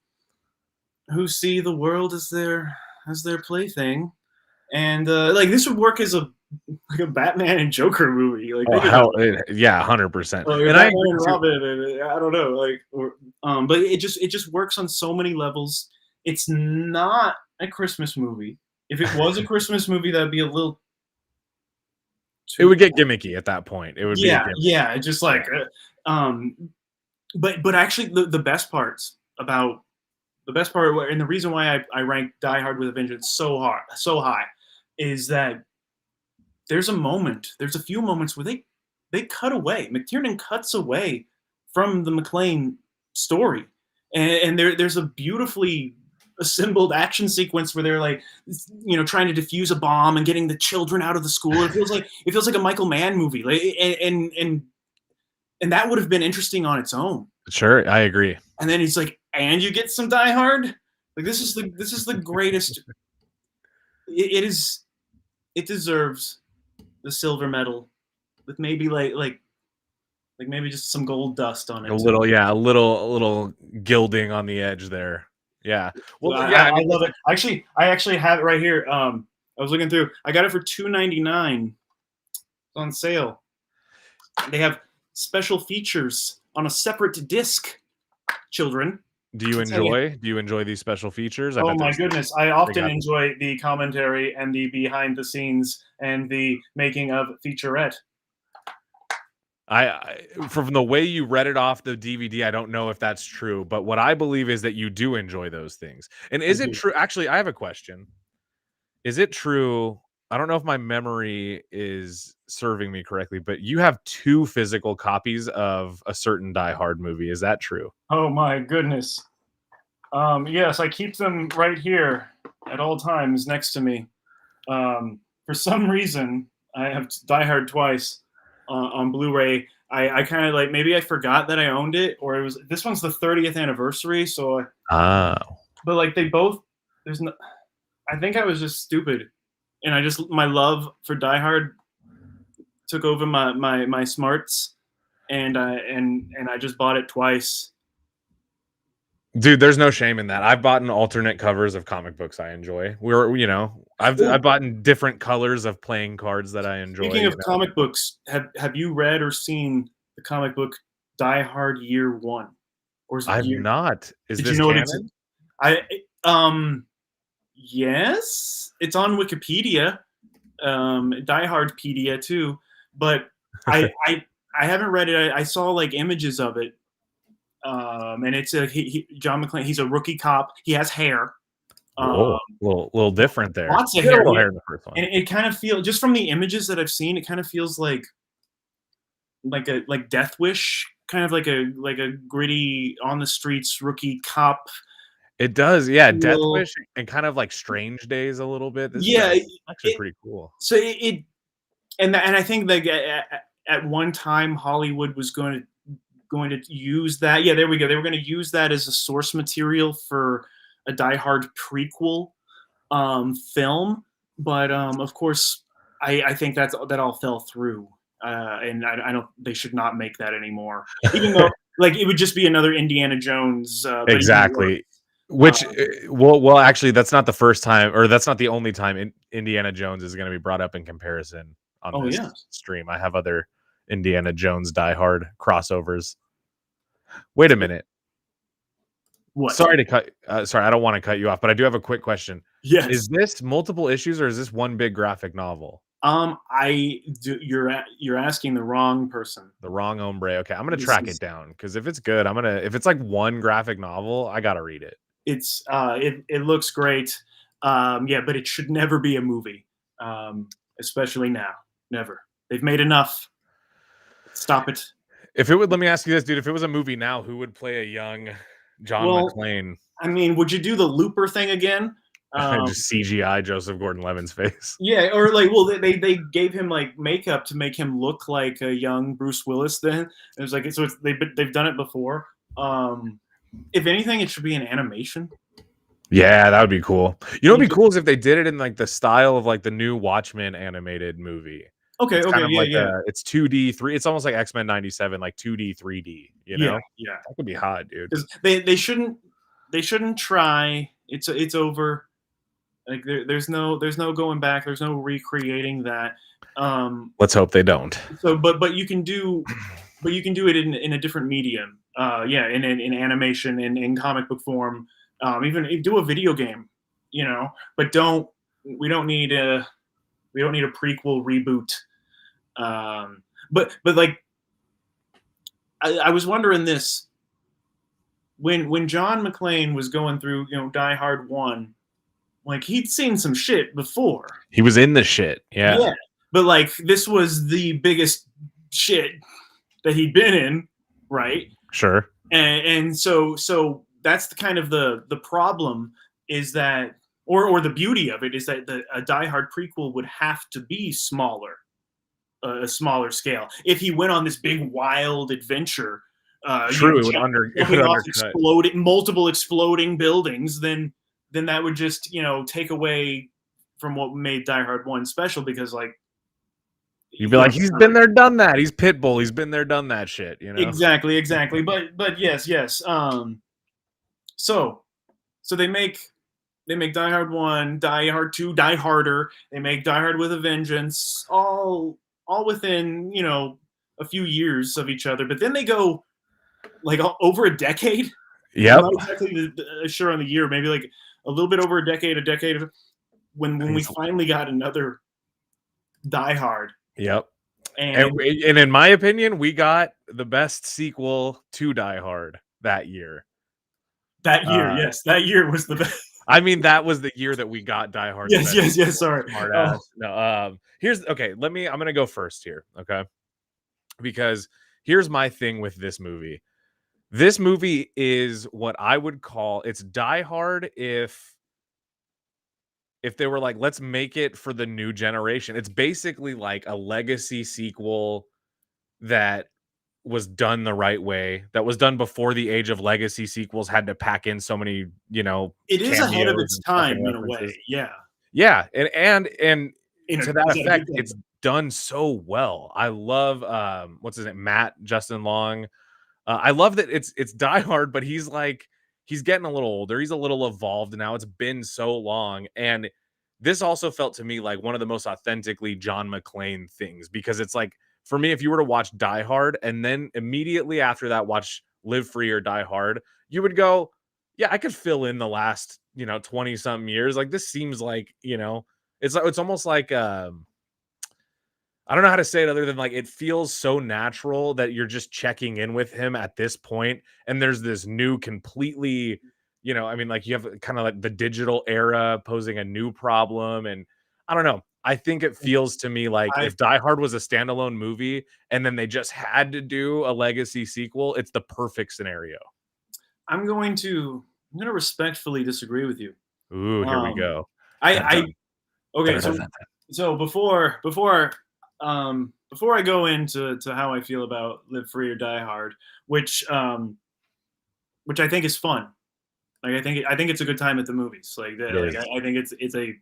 see the world as their plaything, and like this would work as a Batman and Joker movie. Like Oh hell, yeah, 100%. or And I Batman agree and too. Robin, and I don't know, like, but it just works on so many levels. It's not a Christmas movie. If it was a Christmas movie, that'd be a little. It would get gimmicky at that point. It would be a Yeah, gimmick. yeah, just like, but actually, the best parts about and the reason why I rank Die Hard with a Vengeance so high, is that there's a few moments where they cut away. McTiernan cuts away from the McClane story, and there's a beautifully assembled action sequence where they're like, trying to defuse a bomb and getting the children out of the school. It feels like a Michael Mann movie, like, and that would have been interesting on its own. Sure, I agree. And then he's like, and you get some Die Hard. Like this is the greatest. It deserves the silver medal with maybe like maybe just some gold dust on it. A little gilding on the edge there. Yeah. Well, I love it. I actually have it right here. I was looking through. I got it for $2.99 on sale. They have special features on a separate disc. Children. Do you enjoy these special features? Oh my goodness. I often enjoy the commentary and the behind the scenes and the making of featurette. I from the way you read it off the DVD, I don't know if that's true, but what I believe is that you do enjoy those things. And is it true? Actually, I have a question. Is it true? I don't know if my memory is serving me correctly, but you have 2 physical copies of a certain Die Hard movie. Is that true? Oh my goodness. Yes, I keep them right here at all times next to me. For some reason, I have Die Hard twice on Blu-ray. I kind of like, maybe I forgot that I owned it, or this one's the 30th anniversary. So, but like they both, I think I was just stupid, and my love for Die Hard took over my smarts, and I just bought it twice. Dude, there's no shame in that. I've bought alternate covers of comic books I enjoy. I've bought different colors of playing cards that I enjoy. Speaking of comic books, have you read or seen the comic book Die Hard Year One? Or I've not. Did you know canon? Yes, it's on Wikipedia, Die Hardpedia too. But I haven't read it. I saw like images of it. And it's John McClane. He's a rookie cop. He has hair. Little different there. Lots of hair. Hair in the first one. And it kind of feels, just from the images that I've seen, it kind of feels like Death Wish, kind of like a gritty on the streets rookie cop. It does, yeah. Death Wish and kind of like Strange Days a little bit. This is actually pretty cool. So and I think like at one time Hollywood was going to use that. Yeah, there we go. They were going to use that as a source material for a Die Hard prequel film, but of course, I think that all fell through, and I don't. They should not make that anymore. Even though, like, it would just be another Indiana Jones. Exactly. Which, well, actually, that's not the first time, or that's not the only time Indiana Jones is going to be brought up in comparison on this stream. I have other Indiana Jones Die Hard crossovers. Wait a minute. What? Sorry to cut. Sorry, I don't want to cut you off, but I do have a quick question. Yes. Is this multiple issues or is this one big graphic novel? You're asking the wrong person. The wrong hombre. Okay, I'm gonna This track is it down because if it's good, if it's like one graphic novel, I gotta read it. it looks great. Yeah, but it should never be a movie. Especially now. Never. They've made enough. Stop it. If it would, let me ask you this, dude. If it was a movie now, who would play a young John Well, McClane? I mean, would you do the Looper thing again? Just CGI Joseph Gordon-Levitt's face. Yeah, or like, well, they gave him like makeup to make him look like a young Bruce Willis. Then it was like, so they've done it before. If anything, it should be an animation. Yeah, that would be cool. You know, what'd be cool is if they did it in like the style of like the new Watchmen animated movie. Okay, It's kind of like yeah. it's 2D, 3. It's almost like X-Men 97, like 2D, 3D. You know, yeah. that could be hot, dude. Because they shouldn't try. It's over. Like there's no going back. There's no recreating that. Let's hope they don't. So, but you can do it in a different medium. Yeah, in animation, in comic book form. Even do a video game, you know. But we don't need a prequel reboot. But like I was wondering this when John McClane was going through, Die Hard 1, like he'd seen some shit before. He was in the shit. Yeah. But like this was the biggest shit that he'd been in, right? Sure. And so that's the kind of the problem is that, or the beauty of it is that a Die Hard prequel would have to be smaller, a smaller scale. If he went on this big wild adventure, true, it would multiple exploding buildings, then that would just take away from what made Die Hard 1 special, because like you'd be like, he's been there, done that. He's Pitbull. He's been there, done that shit. Exactly. But yes. So they make Die Hard 1, Die Hard 2, Die Harder. They make Die Hard with a Vengeance, all within a few years of each other. But then they go like over a decade. Yep. I'm not exactly sure on the year. Maybe like a little bit over a decade. When we finally got another Die Hard. Yep. And in my opinion, we got the best sequel to Die Hard that year. Yes. That year was the best. I mean, that was the year that we got Die Hard. Yes. Sorry. Smart-ass. No, I'm gonna go first here, okay? Because here's my thing with this movie. This movie is what I would call, it's Die Hard if they were like, let's make it for the new generation. It's basically like a legacy sequel that was done the right way, that was done before the age of legacy sequels had to pack in so many, it is ahead of its time in a way. Yeah. And to that effect, it's done so well. I love what's his name? Matt Justin Long. I love that it's Die Hard, but he's getting a little older. He's a little evolved now. It's been so long. And this also felt to me like one of the most authentically John McClane things, because it's like, for me, if you were to watch Die Hard and then immediately after that watch Live Free or Die Hard, you would go, yeah, I could fill in the last 20 something years. Like this seems like it's almost like I don't know how to say it other than like it feels so natural that you're just checking in with him at this point, and there's this new completely like you have kind of like the digital era posing a new problem, and I don't know. I think it feels to me like if Die Hard was a standalone movie and then they just had to do a legacy sequel, it's the perfect scenario. I'm going to respectfully disagree with you. Ooh, here we go. Okay, so before I go into how I feel about Live Free or Die Hard, which I think is fun. Like I think it's a good time at the movies. Like I think it's a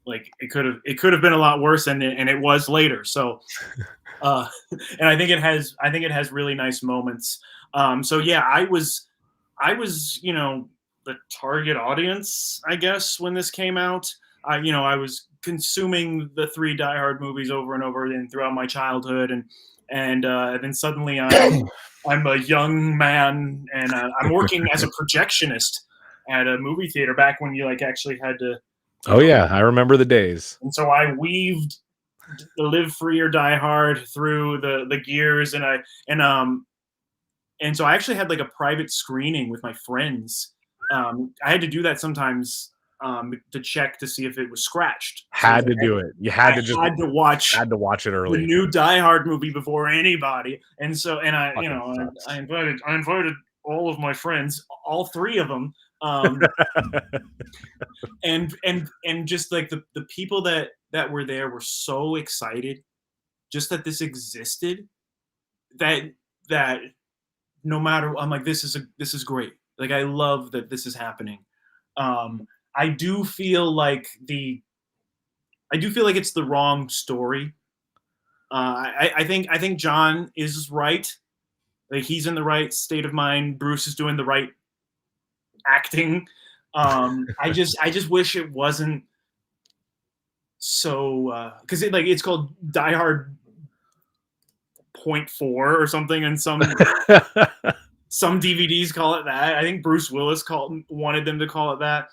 like it could have been a lot worse, and it was later. So, and I think it has really nice moments. So yeah, I was the target audience, I guess, when this came out. I was consuming the 3 Die Hard movies over and over and throughout my childhood, and then suddenly I'm a young man and I'm working as a projectionist at a movie theater back when you like actually had to. Oh yeah, I remember the days. And so I weaved Live Free or Die Hard through the gears, and so I actually had like a private screening with my friends. I had to do that sometimes to check to see if it was scratched. So Had to do it. You had I to just had to watch had to watch it the early. new Die Hard movie before anybody, and so I Fucking sucks. I invited all of my friends, all three of them, and just like the people that were there were so excited just that this existed, that that no matter, I'm like, this is great. Like, I love that this is happening. I do feel like it's the wrong story. I think John is right. Like, he's in the right state of mind. Bruce is doing the right acting. I just wish it wasn't so, because it's called Die Hard .4 or something, and some DVDs call it that. I think Bruce Willis wanted them to call it that,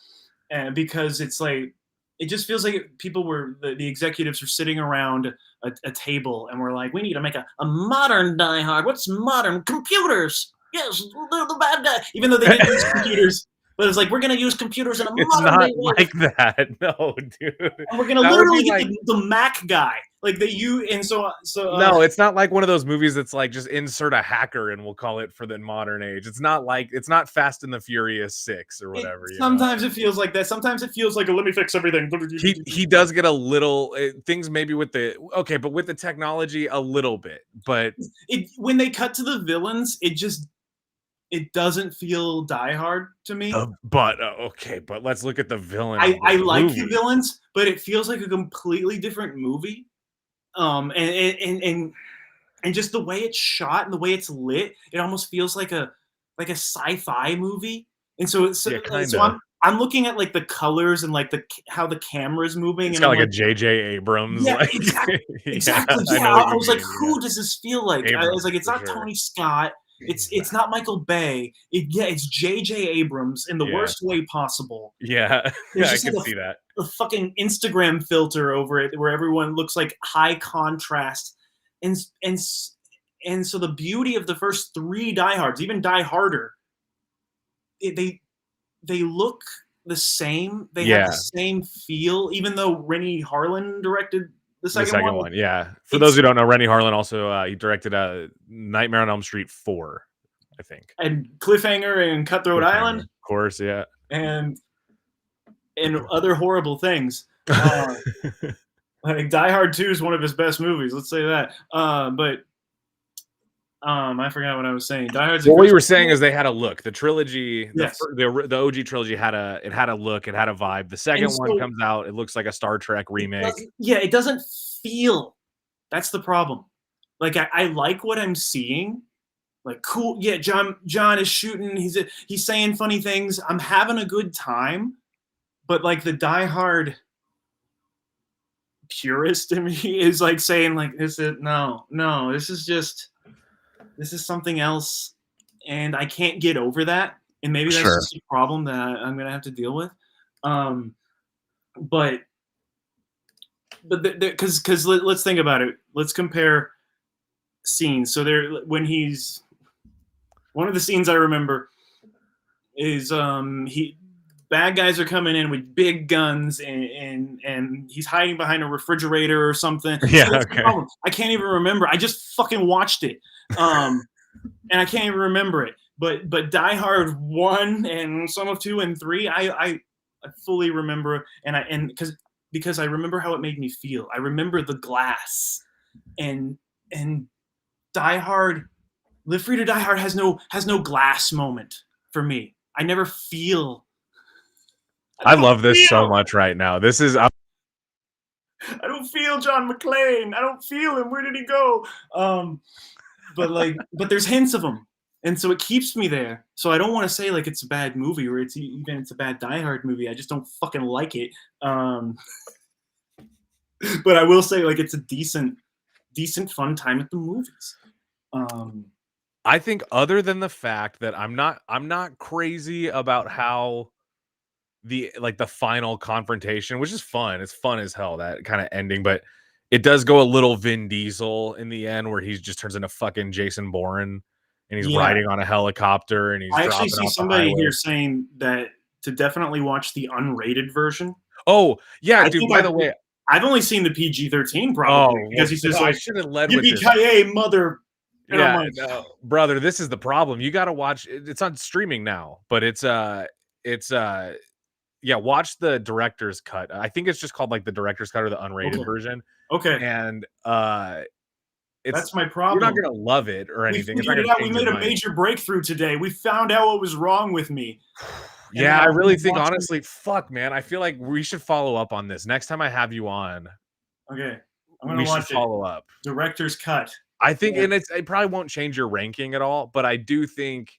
and because it's like, it just feels like people were the executives were sitting around a table and we're like, we need to make a modern Die Hard. What's modern? Computers. Yes, they're the bad guy. Even though they didn't use computers, but it's like, we're gonna use computers in a modern day. It's not like that. No, dude. And we're gonna literally get the Mac guy. Like no, it's not like one of those movies that's like, just insert a hacker and we'll call it for the modern age. It's not Fast and the Furious 6 or whatever. Sometimes it feels like that. Sometimes it feels like let me fix everything. He does get a little things maybe with the technology a little bit, but when they cut to the villains, it doesn't feel Die Hard to me. But let's look at the villain. I like the villains, but it feels like a completely different movie. And just the way it's shot and the way it's lit, it almost feels like a sci-fi movie. And so I'm looking at like the colors and like how the camera's moving. It's and got like a J.J. Abrams. Yeah, like, exactly. Yeah, I was like, who does this feel like? Abrams, I was like, it's not sure. Tony Scott. It's not Michael Bay. It's J.J. Abrams in the worst way possible. Yeah, I can see that. A fucking Instagram filter over it where everyone looks like high contrast, and so the beauty of the first three Die Hards, even Die Harder, they look the same. They have the same feel, even though Rennie Harlin directed the second one. Yeah. For those who don't know, Rennie Harlin also he directed Nightmare on Elm Street 4, I think, and Cliffhanger and Cutthroat Island, of course, yeah, and other horrible things. Like Die Hard 2 is one of his best movies. Let's say that. But I forgot what I was saying. Die Hard's what you were saying is they had a look. The trilogy, yes. the OG trilogy had a look. It had a vibe. The second one comes out, it looks like a Star Trek remake. It doesn't feel. That's the problem. Like I like what I'm seeing. Like, cool. Yeah, John is shooting. He's saying funny things. I'm having a good time. But like the Die Hard purist in me is like saying like, this is this is something else, and I can't get over that. And maybe that's just a problem that I'm gonna have to deal with. But because let's think about it. Let's compare scenes. So one of the scenes I remember is bad guys are coming in with big guns and he's hiding behind a refrigerator or something. Yeah, so okay. I can't even remember. I just fucking watched it. And I can't even remember it. But Die Hard 1 and some of 2 and 3, I fully remember, and because I remember how it made me feel. I remember the glass, and Die Hard, Live Free to Die Hard has no glass moment for me. I never feel. I love this so much right now. This is. I don't feel John McClane. I don't feel him. Where did he go? But there's hints of him, and so it keeps me there. So I don't want to say like it's a bad movie or it's a bad Die Hard movie. I just don't fucking like it. But I will say like it's a decent fun time at the movies. I think other than the fact that I'm not crazy about how the final confrontation, which is fun. It's fun as hell, that kind of ending, but It does go a little Vin Diesel in the end, where he just turns into fucking Jason Bourne, and he's Yeah. riding on a helicopter, and he's I actually dropping see off the somebody highway. here saying that to definitely watch the unrated version. Oh, yeah, I dude, think by the way, I've only seen the PG-13 probably oh, because well, he says I like should have led with this. "Yippee-ki-yay, mother," and I'm Yeah, like, no, brother, this is the problem. You gotta watch it's on streaming now, but it's, yeah, watch the director's cut. I think it's just called, like, the director's cut or the unrated okay, version, okay, and, it's that's my you're not problem. gonna love it or We anything. It's not figured it gonna out. We change your made a mind. major breakthrough today. We found out what was wrong with me. And Yeah, now I I'm really think, watching. honestly, fuck, man, I feel like we should follow up on this. Next time I have you on, Okay, I'm gonna we should watch it. follow up. Director's cut. I think Yeah. and it probably won't change your ranking at all, but I do think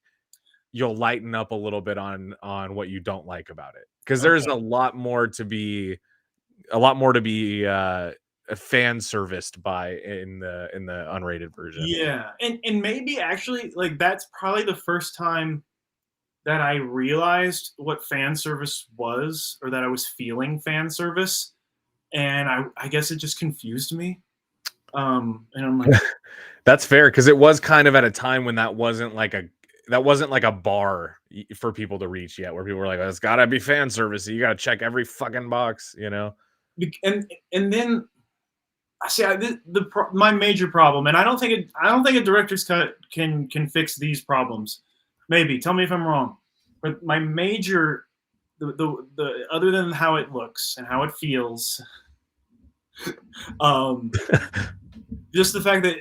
you'll lighten up a little bit on what you don't like about it, because there's Okay. a lot more to be fan serviced by in the unrated version. Yeah, and maybe actually like that's probably the first time that I realized what fan service was, or that I was feeling fan service, and I guess it just confused me. And I'm like, That's fair, because it was kind of at a time when that wasn't like a bar for people to reach yet, where people were like, "Oh, it's gotta be fan service. You gotta check every fucking box," you know? and then I see my major problem, and I don't think a director's cut can fix these problems. Maybe tell me if I'm wrong, but my major the other than how it looks and how it feels, um, just the fact that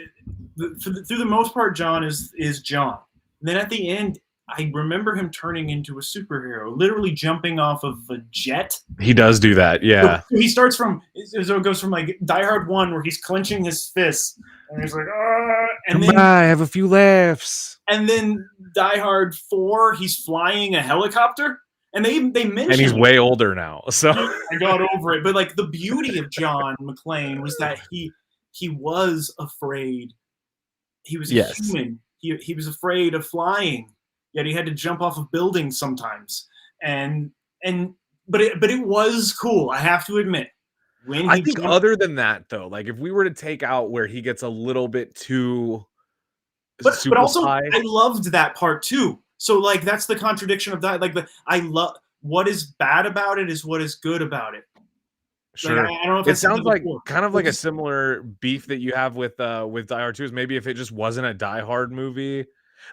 through the most part, John is John. And then at the end, I remember him turning into a superhero, literally jumping off of a jet. He does do that, yeah. So he starts from so it goes from like Die Hard 1 where he's clenching his fists and he's like, ah, and Come then by, have a few laughs. and then Die Hard 4, he's flying a helicopter. And they mentioned And he's way older now, so I got over it. But like the beauty of John McClane was that he was afraid. He was a yes. human. He was afraid of flying, yet he had to jump off of buildings sometimes. But it was cool. I have to admit. When I he think jumped, other than that, though, like if we were to take out where he gets a little bit too but super also high, I loved that part too. So like that's the contradiction of that. Like I love what is bad about it is what is good about it. sure. Like, I don't know if It sounds like kind of like a just, similar beef that you have with Die Hard 2 is maybe if it just wasn't a Die Hard movie.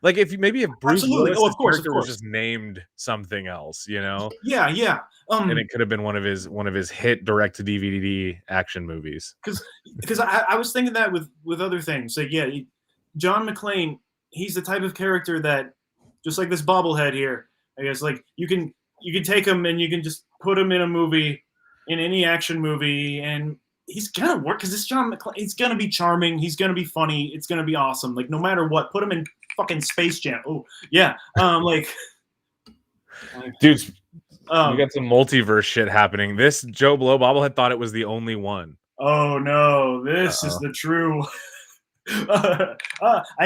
Like if Bruce absolutely. Willis' Oh, of course. character was just named something else, you know? Yeah, yeah. And it could have been one of his hit direct to DVD action movies. Because I was thinking that with other things. Like yeah, John McClane, he's the type of character that just like this bobblehead here. I guess like you can take him and you can just put him in a movie, in any action movie, and he's gonna work because it's John McClane. He's gonna be charming. He's gonna be funny. It's gonna be awesome. Like no matter what, put him in fucking Space Jam. Oh yeah, Dude, we got some multiverse shit happening. This Joe Blow bobblehead thought it was the only one. Oh no, this is the true. I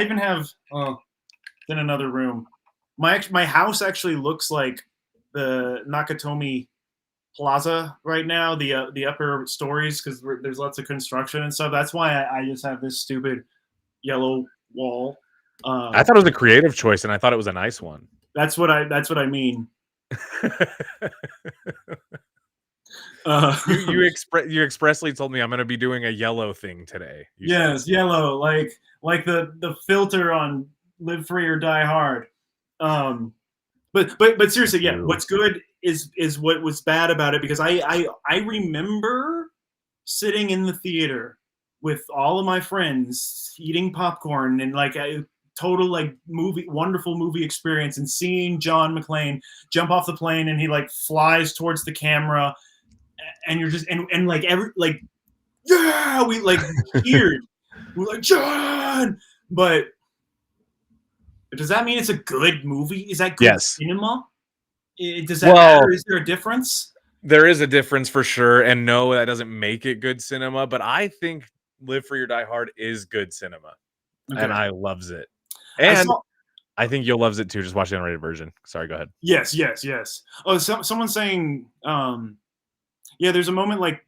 even have in another room. My house actually looks like the Nakatomi Plaza right now, the upper stories, because there's lots of construction and stuff. That's why I just have this stupid yellow wall. I thought it was a creative choice, and I thought it was a nice one. That's what I mean. You expressly told me I'm going to be doing a yellow thing today. Yes, yellow, like the filter on Live Free or Die Hard. But seriously, yeah. What's good is what was bad about it, because I remember sitting in the theater with all of my friends eating popcorn and like a total like wonderful movie experience, and seeing John McClane jump off the plane and he like flies towards the camera, and you're just and like yeah, we like cheered. We're like John, but does that mean it's a good movie? Is that good cinema? Does that matter? Is there a difference? There is a difference for sure, and no, that doesn't make it good cinema. But I think Live Free or Die Hard is good cinema, and I loves it. And I think you'll loves it too. Just watch the unrated version. Sorry, go ahead. Yes. Oh, someone's saying, yeah, there's a moment like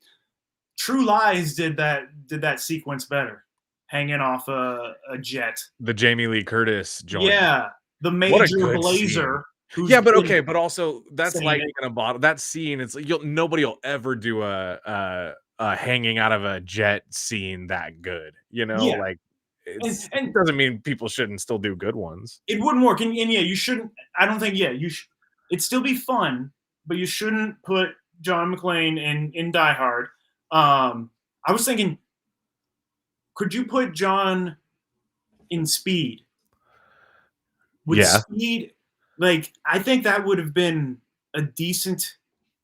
True Lies did that sequence better, hanging off a jet. The Jamie Lee Curtis joint. Yeah, the What a Major good scene. Blazer. Who's Yeah, but been okay, but also that's saying lightning it. in a bottle. That scene, it's like nobody will ever do a hanging out of a jet scene that good. You know, Yeah, like it and doesn't mean people shouldn't still do good ones. it wouldn't work. And yeah, you shouldn't. I don't think. Yeah, it'd still be fun, but you shouldn't put John McClane in Die Hard. I was thinking, could you put John in Speed? Would Yeah, Speed, like, I think that would have been a decent.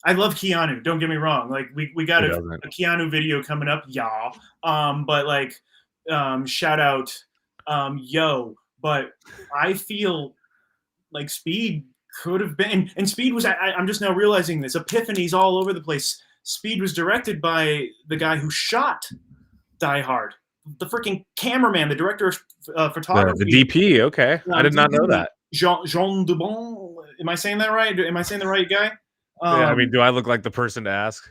I love Keanu. Don't get me wrong. Like, we got who a doesn't? Keanu video coming up, y'all. But like, shout out, yo. But I feel like Speed could have been, and Speed was. I'm just now realizing this. Epiphanies all over the place. Speed was directed by the guy who shot Die Hard, the freaking cameraman, the director of The photography. DP. Okay, I did not know that. Jean Dubon. Am I saying that right? Am I saying the right guy? Yeah, I mean, do I look like the person to ask?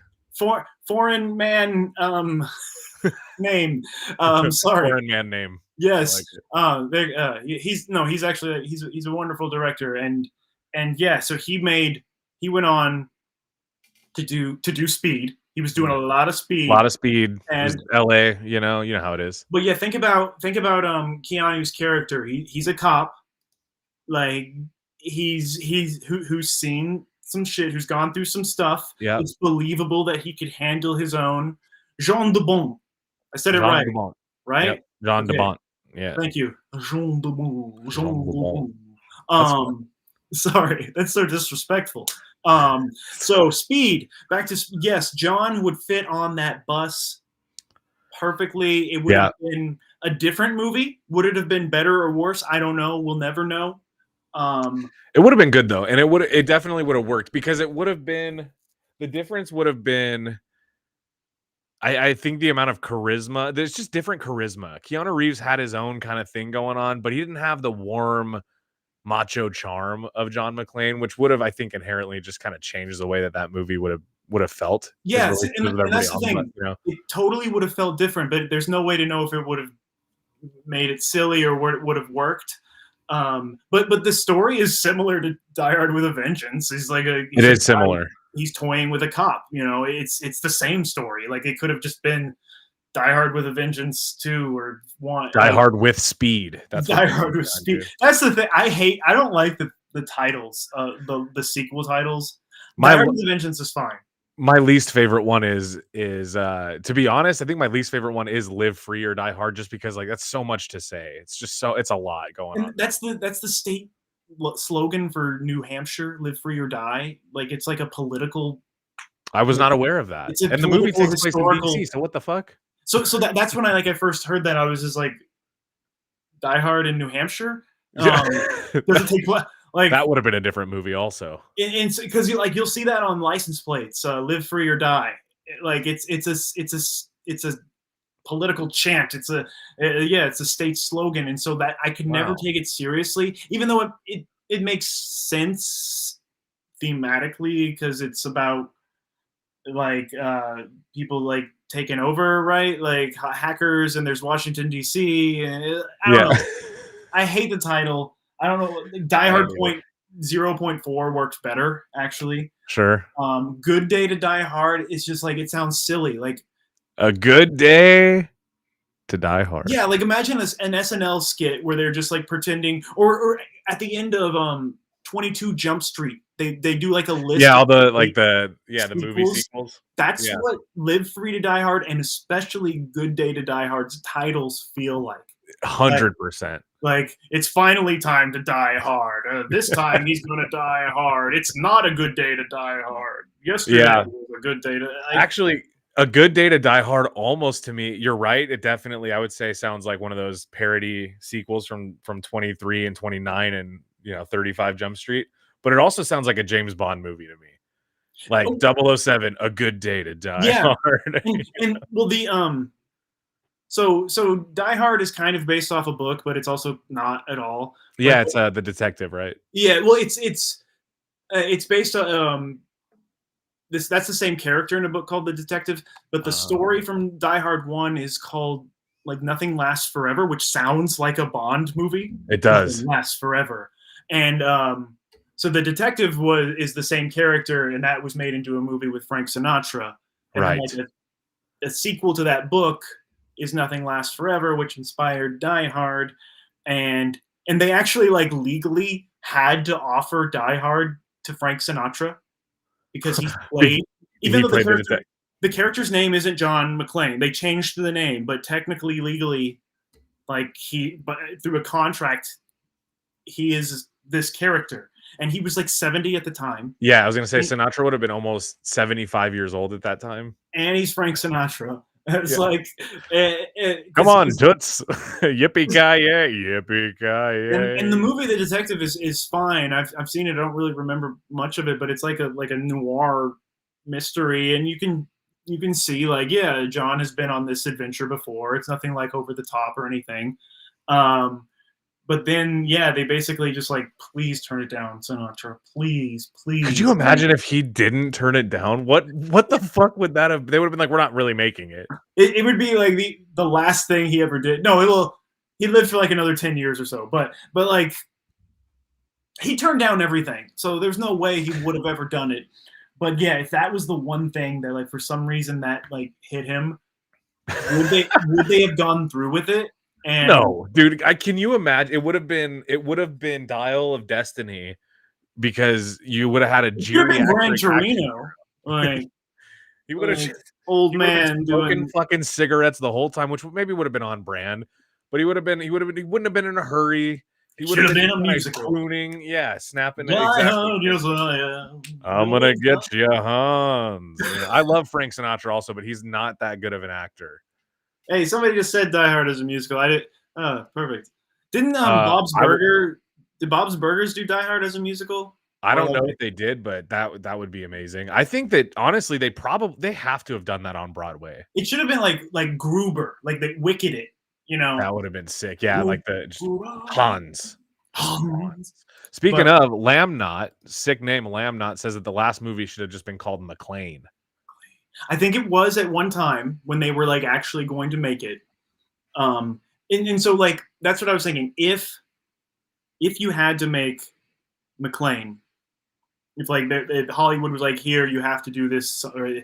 Foreign man name. Sorry. Foreign man name. Yes. I like it. He's actually he's a wonderful director, and yeah, so he went on to do Speed. He was doing a lot of Speed. A lot of Speed. And LA, you know how it is. But yeah, think about Keanu's character. He's a cop. Like, who's seen some shit, who's gone through some stuff. Yeah. It's believable that he could handle his own. Jean Dubon. I said it right. DeBont. Right? Yep. Jean Okay. DeBont. Yeah. Thank you. Jean Dubon. Jean Dubon. Dubon. Sorry, that's so disrespectful. So Speed, back to, yes, John would fit on that bus perfectly. It would have been a different movie. Would it have been better or worse? I don't know. We'll never know. It would have been good though, and it definitely would have worked, because it would have been, the difference would have been, I think, the amount of charisma. There's just different charisma. Keanu Reeves had his own kind of thing going on, but he didn't have the warm macho charm of John McClane, which would have, I think, inherently just kind of changed the way that movie would have felt. Yes, and that's the thing. It totally would have felt different, but there's no way to know if it would have made it silly or what would have worked. But the story is similar to Die Hard with a Vengeance. It is similar. He's toying with a cop. You know, it's the same story. Like, it could have just been Die Hard with a Vengeance 2 or 1. Die Hard with Speed. That's Die Hard with Speed. That's the thing. I don't like the titles, the sequel titles. Die Hard with a Vengeance is fine. My least favorite one is to be honest, I think my least favorite one is Live Free or Die Hard, just because, like, that's so much to say. It's a lot going on. That's the state slogan for New Hampshire, Live Free or Die. Like, it's like a political. I was not aware of that. And the movie takes place in DC, so what the fuck? So that's when I first heard that. I was just like, Die Hard in New Hampshire? Does it take place? Like, that would have been a different movie also. Because you'll see that on license plates, Live Free or Die. Like, it's a political chant. It's a state slogan, and so that I could never take it seriously, even though it makes sense thematically, because it's about, like, people, like, taking over, right? Like, hackers, and there's Washington D.C. and I don't know. I hate the title. I don't know. Die Hard 0.4 works better, actually. Sure. Good Day to Die Hard is just, like, it sounds silly. Like, A Good Day to Die Hard. Yeah, like, imagine an SNL skit where they're just, like, pretending, or at the end of 22 Jump Street, they do, like, a list. Yeah, all the movie sequels. That's what Live Free to Die Hard, and especially Good Day to Die Hard's titles feel like. 100%. Like, it's finally time to die hard. This time he's gonna die hard. It's not a good day to die hard. Yesterday was a good day to. Actually, A Good Day to Die Hard, almost, to me, you're right. It definitely, I would say, sounds like one of those parody sequels from 23 and 29 and 35 Jump Street. But it also sounds like a James Bond movie to me. Like 007, A Good Day to Die Hard. and well, the So Die Hard is kind of based off a book, but it's also not at all. Yeah, it's the detective, right? Yeah, well, it's based on that's the same character in a book called The Detective, but the story from Die Hard 1 is called like Nothing Lasts Forever, which sounds like a Bond movie. It does. Nothing Lasts Forever. And so The Detective is the same character, and that was made into a movie with Frank Sinatra. And Right. then, like, a sequel to that book is Nothing Lasts Forever, which inspired Die Hard. And they actually like legally had to offer Die Hard to Frank Sinatra because he played, even though the character's name isn't John McClane. They changed the name, but technically, legally, like but through a contract, he is this character. And he was like 70 at the time. Yeah, I was going to say Sinatra would have been almost 75 years old at that time. And he's Frank Sinatra. It's like, come on, Toots. Yippee-ki-yay, yippee-ki-yay. And the movie The Detective is fine. I've seen it. I don't really remember much of it, but it's like a noir mystery, and you can see like, yeah, John has been on this adventure before. It's nothing like over the top or anything. But then, yeah, they basically just like, please turn it down, Sinatra. Please. Could you imagine if he didn't turn it down? What the fuck would that have? They would have been like, we're not really making it. It would be like the last thing he ever did. No, he lived for like another 10 years or so. But like, he turned down everything. So there's no way he would have ever done it. But yeah, if that was the one thing that like for some reason that like hit him, would they have gone through with it? And no, dude. Can you imagine? It would have been Dial of Destiny, because you would have had a geriatric Gran Torino. Like, he would have old man smoking fucking cigarettes the whole time, which maybe would have been on brand, but he wouldn't have been in a hurry. He would have been a musical, crooning, snapping. Exactly. I'm gonna get you, Hans. I love Frank Sinatra also, but he's not that good of an actor. Hey, somebody just said Die Hard is a musical. I did. Perfect. Didn't Bob's Burger? Did Bob's Burgers do Die Hard as a musical? I don't know if they did, but that would be amazing. I think that honestly, they have to have done that on Broadway. It should have been like Gruber, like they Wicked it. You know, that would have been sick. Yeah, like the Hans. Hans. Speaking of Lamb Knot, sick name Lamb Knot says that the last movie should have just been called McClane. I think it was at one time when they were like actually going to make it. And so like that's what I was thinking. If you had to make McClane, if like if Hollywood was like, here, you have to do this, or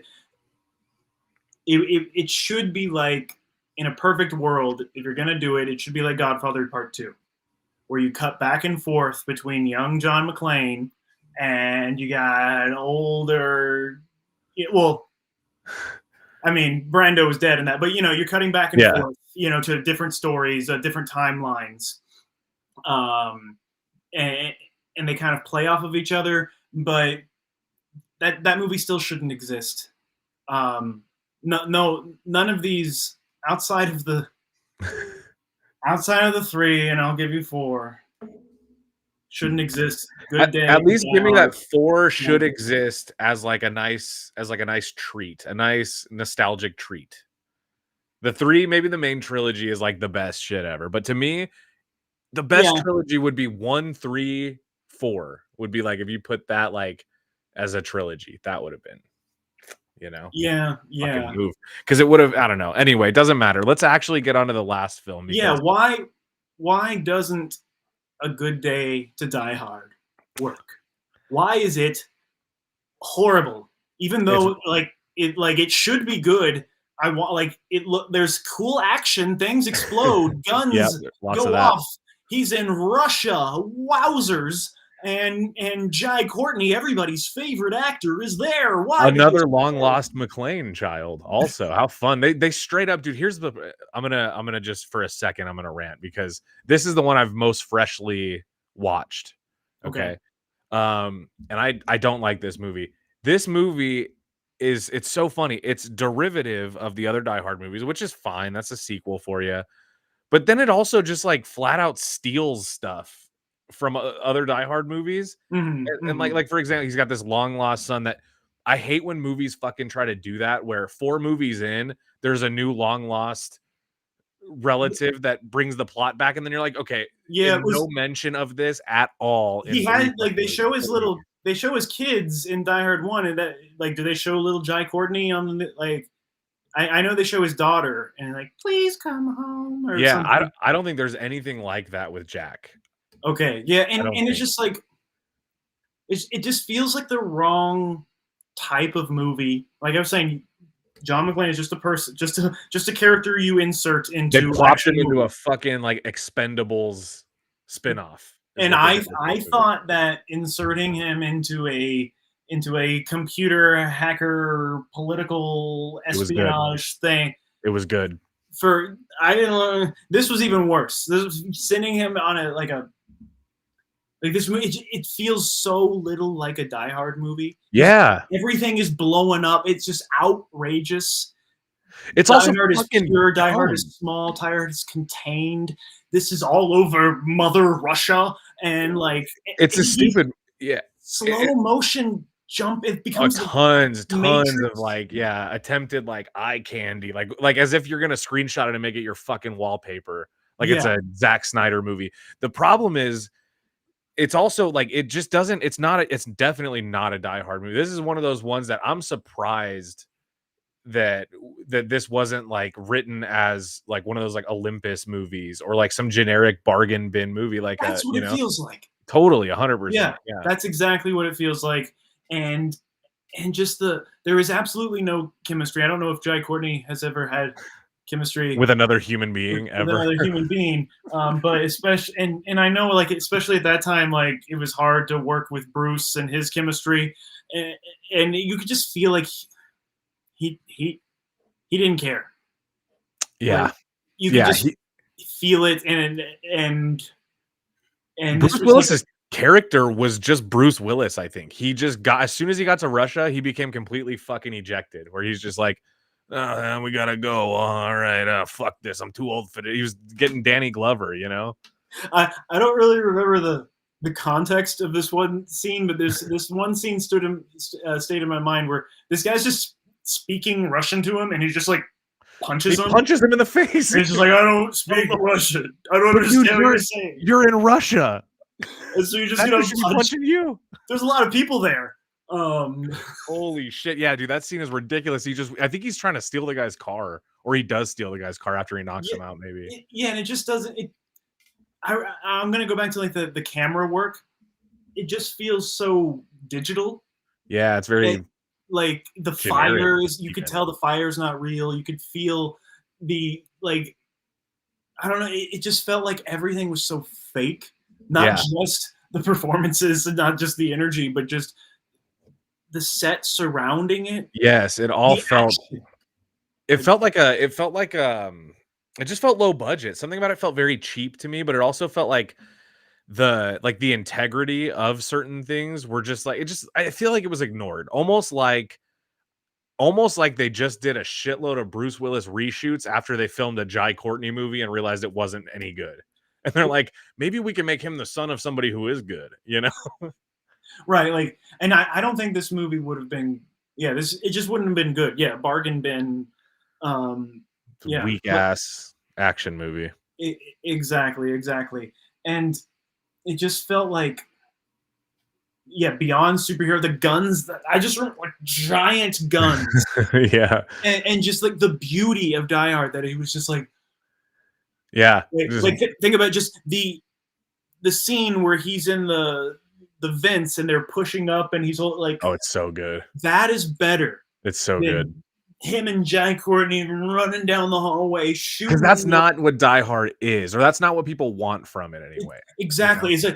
it should be like, in a perfect world, if you're gonna do it, it should be like Godfather Part 2, where you cut back and forth between young John McClane and you got older. Well, I mean, Brando was dead in that, but you're cutting back and forth, to different stories, different timelines, and they kind of play off of each other. But that movie still shouldn't exist. No, none of these outside of the three, and I'll give you 4. Shouldn't exist. Good day. At least give me that 4 should exist as like a nice treat, a nice nostalgic treat. The 3, maybe the main trilogy, is like the best shit ever. But to me, the best trilogy would be 1, 3, 4. Would be like if you put that like as a trilogy, that would have been, Yeah. Move, because it would have. I don't know. Anyway, it doesn't matter. Let's actually get onto the last film. Yeah. Why doesn't A Good Day to Die Hard work? Why is it horrible? Even though it should be good. I want there's cool action, things explode, guns go off. He's in Russia. Wowzers. And Jai Courtney, everybody's favorite actor, is there. Why? Another long lost McClane child. Also, how fun. They straight up, dude. Here's the. I'm gonna just for a second. I'm gonna rant because this is the one I've most freshly watched. Okay. And I don't like this movie. This movie it's so funny. It's derivative of the other Die Hard movies, which is fine. That's a sequel for you. But then it also just like flat out steals stuff from other Die Hard movies. And like for example, he's got this long lost son that I hate when movies fucking try to do that, where 4 movies in, there's a new long lost relative that brings the plot back, and then you're like, okay, no mention of this at all. He had like they show his little they show his kids in Die Hard 1, and that, like, do they show little Jai Courtney on the, like, I know they show his daughter, and like, please come home, or Yeah, something. I don't think there's anything like that with Jack. Okay, yeah, I don't and it's think. just like, it just feels like the wrong type of movie. Like I was saying, John McClane is just a person, just a character you insert They into plopped action him into movie. a fucking like Expendables spinoff. Is And what they did with I this movie. thought that inserting him into a computer hacker political It was good. espionage thing, It was good. for I didn't know, this was even worse. This was sending him on like this movie. It feels so little like a Die Hard movie. Yeah, Everything is blowing up. It's just outrageous. it's Die also Hard is fucking pure. Die Hard dumb. is small. Die Hard is contained. This is all over Mother Russia, and like It's a he- stupid. Yeah, slow motion jump. It oh, becomes like tons Matrix. of like attempted like eye candy, like as if you're gonna screenshot it and make it your fucking wallpaper, like it's Yeah. a Zack Snyder movie. The problem is it's also like it just doesn't. It's definitely not a Die Hard movie. This is one of those ones that I'm surprised that this wasn't like written as like one of those like Olympus movies or like some generic bargain bin movie, like That's what it feels like. totally 100%. Yeah, Yeah. that's exactly what it feels like. And just there is absolutely no chemistry. I don't know if Jai Courtney has ever had chemistry With another human being with ever. another human being. But especially, and I know, like, especially at that time, like, it was hard to work with Bruce and his chemistry, and you could just feel like he didn't care. Yeah. Like, you could Yeah, just feel it, and Bruce this was like, Willis's character was just Bruce Willis, I think. He just got, as soon as he got to Russia, he became completely fucking ejected, where he's just like, oh, we gotta go. All right, fuck this. I'm too old for it. He was getting Danny Glover, you know? I don't really remember the context of this one scene, but there's this one scene stayed in my mind where this guy's just speaking Russian to him, and he just like punches He him. punches him in the face. And he's just like, I don't speak Russian. I don't understand what you're saying. You're in Russia. And so you just That get should be punch. punching you. There's a lot of people there. Holy shit. Yeah, dude, that scene is ridiculous. I think he's trying to steal the guy's car, or he does steal the guy's car after he knocks him out, maybe. Yeah, and it just doesn't. I'm gonna go back to like the camera work. It just feels so digital. Yeah, it's very like the generic, fires. You could even. tell the fire's not real. You could feel the like. I don't know. It just felt like everything was so fake. Not just the performances, and not just the energy, but just the set surrounding it. Yes, it all The felt. action. It just felt low budget. Something about it felt very cheap to me, but it also felt like the integrity of certain things were just like, I feel like it was ignored. Almost like they just did a shitload of Bruce Willis reshoots after they filmed a Jai Courtney movie and realized it wasn't any good. And they're like, maybe we can make him the son of somebody who is good, you know? Right, like, and I don't think this movie would have been. Yeah, it just wouldn't have been good. Yeah, bargain bin. Yeah, Weak ass action movie. Exactly, and it just felt like, yeah, beyond superhero. The guns that I just remember, like giant guns, Yeah. and just like the beauty of Die Hard, that he was just like, Yeah. think about just the scene where he's in the vents and they're pushing up, and he's all like, oh, it's so good. That is better. It's so good. Him and Jai Courtney running down the hallway shooting. Because that's not what Die Hard is, or that's not what people want from it anyway. Exactly. You know?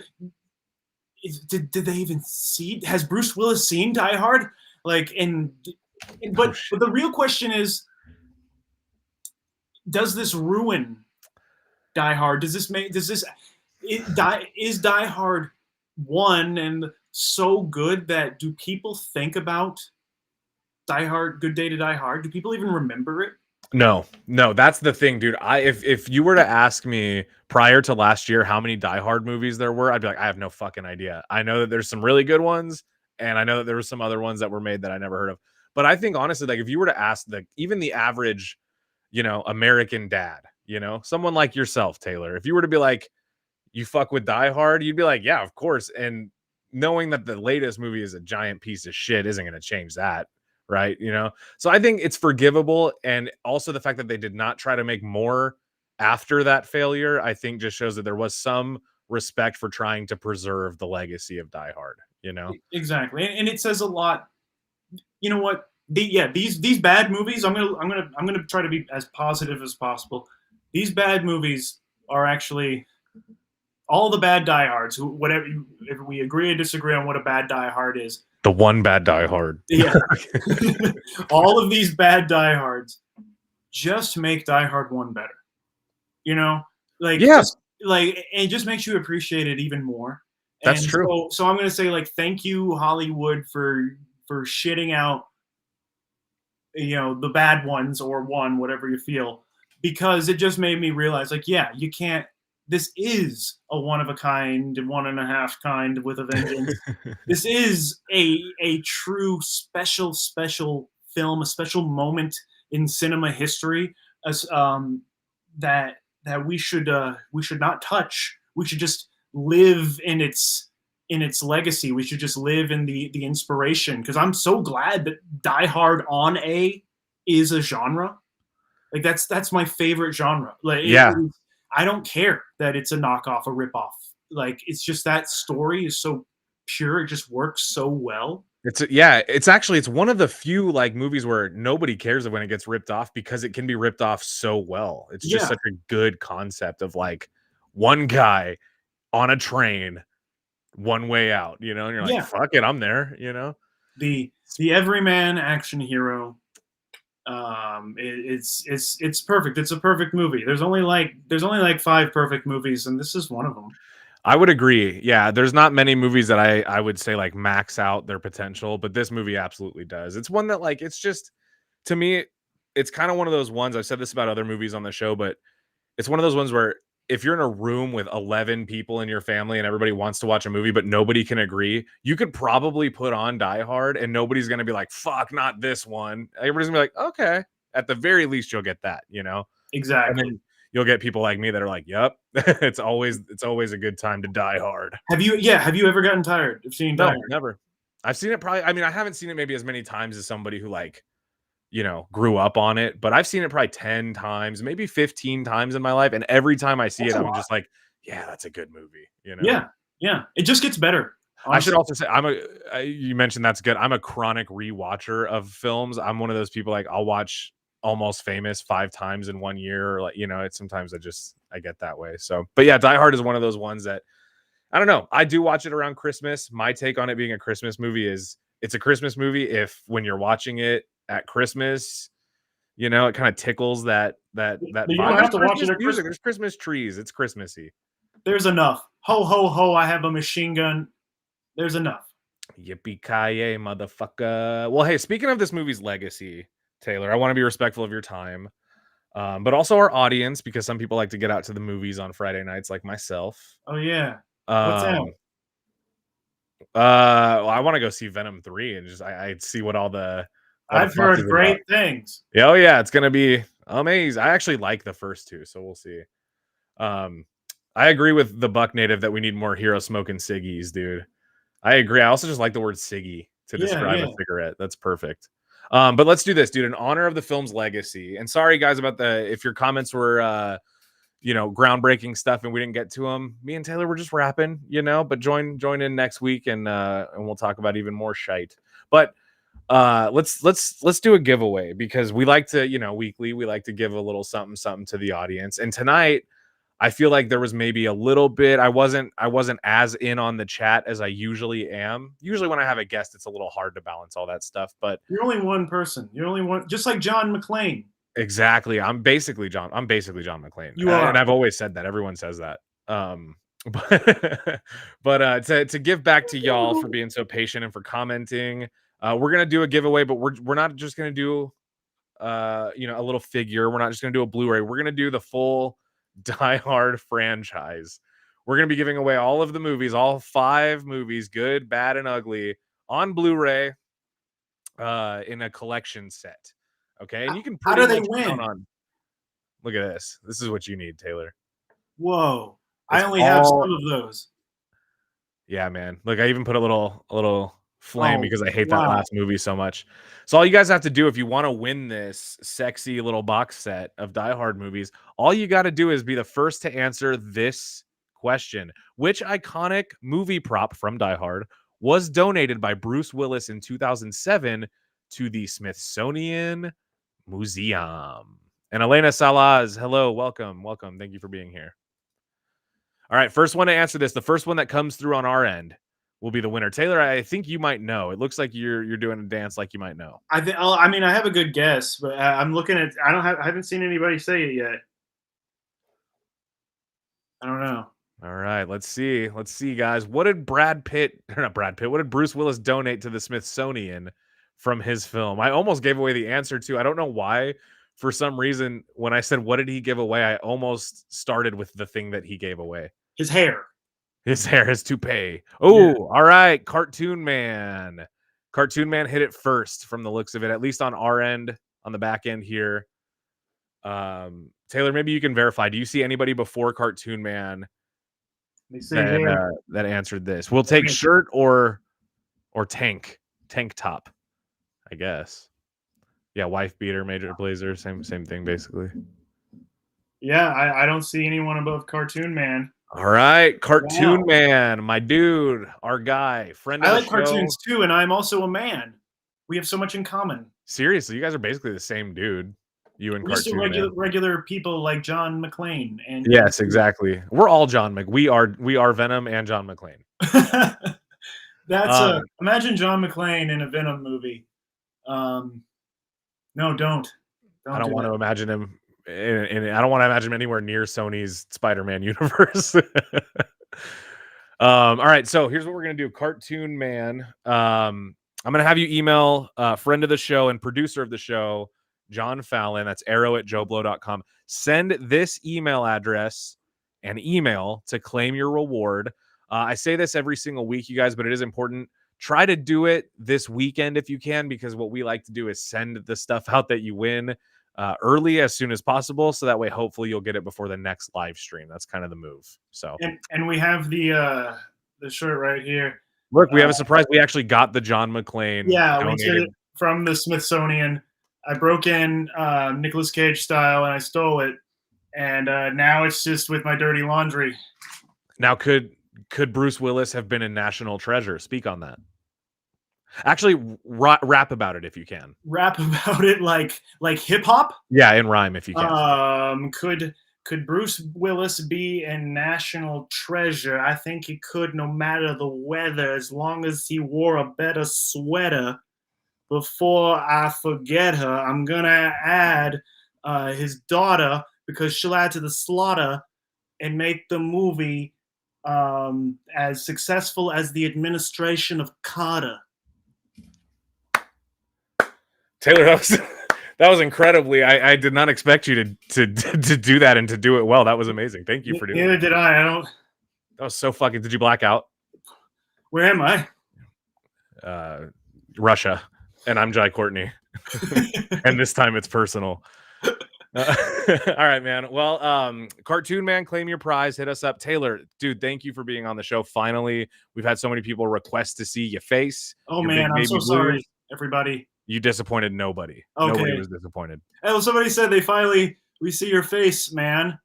Did they even see? Has Bruce Willis seen Die Hard? Like, but the real question is, does this ruin Die Hard? Is Die Hard 1 and so good that do people think about Die Hard, Good Day to Die Hard? Do people even remember it? No, that's the thing, dude. If you were to ask me prior to last year how many Die Hard movies there were, I'd be like, I have no fucking idea. I know that there's some really good ones, and I know that there were some other ones that were made that I never heard of. But I think honestly, like if you were to ask even the average, American dad, someone like yourself, Taylor, if you were to be like, you fuck with Die Hard, you'd be like, yeah, of course. And knowing that the latest movie is a giant piece of shit isn't going to change that, right? So I think it's forgivable, and also the fact that they did not try to make more after that failure, I think just shows that there was some respect for trying to preserve the legacy of Die Hard. Exactly, and it says a lot. You know what? These bad movies. I'm gonna try to be as positive as possible. These bad movies are actually all the bad diehards. Whatever, if we agree or disagree on what a bad diehard is, The one bad Die Hard. yeah, all of these bad diehards just make Die Hard 1 better. Yeah. It just makes you appreciate it even more. That's And true. So I'm gonna say thank you Hollywood for shitting out the bad ones or one, whatever you feel, because it just made me realize you can't. This is a one of a kind, one and a half kind with a vengeance. This is a true special film, a special moment in cinema history, as that we should not touch. We should just live in its legacy. We should just live in the inspiration, because I'm so glad that Die Hard on A is a genre. That's my favorite genre. I don't care that it's a knockoff, a ripoff. It's just that story is so pure. It just works so well. It's one of the few movies where nobody cares when it gets ripped off, because it can be ripped off so well. It's just such a good concept of one guy on a train, one way out, and you're like, fuck it, I'm there. The everyman action hero. It's perfect. It's a perfect movie. There's only 5 perfect movies, and this is one of them. I would agree. Yeah, there's not many movies that I would say max out their potential, but this movie absolutely does. It's one that it's just, to me, it's kind of one of those ones. I've said this about other movies on the show, but it's one of those ones where if you're in a room with 11 people in your family and everybody wants to watch a movie, but nobody can agree, you could probably put on Die Hard and nobody's going to be like, fuck, not this one. Everybody's gonna be like, okay, at the very least, you'll get that, Exactly. And then you'll get people like me that are like, yep, it's always a good time to Die Hard. Have you ever gotten tired of seeing Die Hard? Never. I've seen it probably, I haven't seen it maybe as many times as somebody who grew up on it, but I've seen it probably 10 times, maybe 15 times in my life. And every time I see it, I'm just like, yeah, that's a good movie. Yeah. It just gets better. Honestly. I should also say you mentioned that's good. I'm a chronic rewatcher of films. I'm one of those people, I'll watch Almost Famous 5 times in 1 year. It's sometimes I get that way. So, but yeah, Die Hard is one of those ones that, I don't know. I do watch it around Christmas. My take on it being a Christmas movie is it's a Christmas movie if when you're watching it at Christmas, it kind of tickles that you don't have to watch it at music. There's Christmas trees. It's Christmassy. There's enough. Ho ho ho! I have a machine gun. There's enough. Yippee-ki-yay, motherfucker! Well, hey, speaking of this movie's legacy, Taylor, I want to be respectful of your time, but also our audience, because some people like to get out to the movies on Friday nights, like myself. Oh yeah. What's out? Well, I want to go see Venom 3 and just I see what all the. I've heard great things. Oh yeah, it's gonna be amazing. I actually like the first 2, so we'll see. I agree with the Buck Native that we need more hero smoking ciggies, dude. I agree. I also just like the word ciggy to describe a cigarette. That's perfect. But let's do this, dude, in honor of the film's legacy. And sorry guys about if your comments were groundbreaking stuff and we didn't get to them. Me and Taylor were just rapping, but join in next week and we'll talk about even more shite. But let's do a giveaway, because we like to, weekly, we like to give a little something to the audience. And tonight I feel like there was maybe a little bit, I wasn't as in on the chat as I usually am. Usually when I have a guest, it's a little hard to balance all that stuff, but you're only one person. You're only one, just like John McClane. Exactly. I'm basically John McClane. You are. And I've always said that. Everyone says that. But to give back to y'all for being so patient and for commenting, we're gonna do a giveaway, but we're not just gonna do a little figure. We're not just gonna do a Blu-ray. We're gonna do the full Die Hard franchise. We're gonna be giving away all of the movies, all 5 movies, good, bad, and ugly, on Blu-ray, in a collection set. Okay, and you can. How do they win? Look at this. This is what you need, Taylor. Whoa! I only have some of those. Yeah, man. Look, I even put a little flame Oh, because I hate that wow. last movie so much. So all you guys have to do if you want to win this sexy little box set of Die Hard movies, all you got to do is be the first to answer this question. Which iconic movie prop from Die Hard was donated by Bruce Willis in 2007 to the Smithsonian Museum? And Elena Salaz, hello, welcome, welcome. Thank you for being here. All right, first one to answer this. The first one that comes through on our end will be the winner. Taylor, I think you might know. It looks like you're doing a dance like you might know. I mean, I have a good guess, but I'm looking at. I haven't seen anybody say it yet. I don't know. All right, let's see. Let's see, guys. What did Brad Pitt, or not Brad Pitt, what did Bruce Willis donate to the Smithsonian from his film? I almost gave away the answer to. I don't know why. For some reason, when I said what did he give away, I almost started with the thing that he gave away. His hair. His hair, his toupee. Oh, yeah. All right. Cartoon Man. Cartoon Man hit it first from the looks of it, at least on our end, on the back end here. Taylor, maybe you can verify. Do you see anybody before Cartoon Man that answered this? We'll take shirt or tank top, I guess. Yeah, wife beater, major blazer, same thing basically. Yeah, I don't see anyone above Cartoon Man. All right, Cartoon Man, my dude, our guy, friend of the show. I like cartoons too, and I'm also a man. We have so much in common. Seriously, you guys are basically the same dude. You and Cartoon Man. Regular people like John McClane. And yes, exactly. We're all John Mc. We are Venom and John McClane. That's imagine John McClane in a Venom movie. No, don't. I don't want to imagine him. And I don't want to imagine him anywhere near Sony's Spider-Man universe. All right, so here's what we're gonna do. Cartoon Man. I'm gonna have you email friend of the show and producer of the show, John Fallon. That's arrow@joeblow.com. Send this email address and email to claim your reward. I say this every single week, you guys, but it is important. Try to do it this weekend if you can, because what we like to do is send the stuff out that you win early as soon as possible, so that way hopefully you'll get it before the next live stream. That's kind of the move. So and we have the shirt right here. Look, we have a surprise. We actually got the John McClane. Yeah, donated. We did it from the Smithsonian. I broke in Nicolas Cage style and I stole it, and now it's just with my dirty laundry. Now, could Bruce Willis have been in National Treasure? Speak on that. Actually, rap about it if you can. Rap about it like hip hop? Yeah, in rhyme if you can. Could Bruce Willis be in National Treasure? I think he could, no matter the weather, as long as he wore a better sweater. Before I forget her, I'm gonna add his daughter, because she'll add to the slaughter and make the movie as successful as the administration of Carter. Taylor, that was incredibly. I did not expect you to do that and to do it well. That was amazing. Thank you for doing. Neither did I. That was so fucking. Did you black out? Where am I? Russia, and I'm Jai Courtney, and this time it's personal. All right, man. Well, Cartoon Man, claim your prize. Hit us up, Taylor. Dude, thank you for being on the show. Finally, we've had so many people request to see your face. Oh man, I'm so sorry, everybody. You disappointed nobody. Okay. Nobody was disappointed. Oh, somebody said we see your face, man.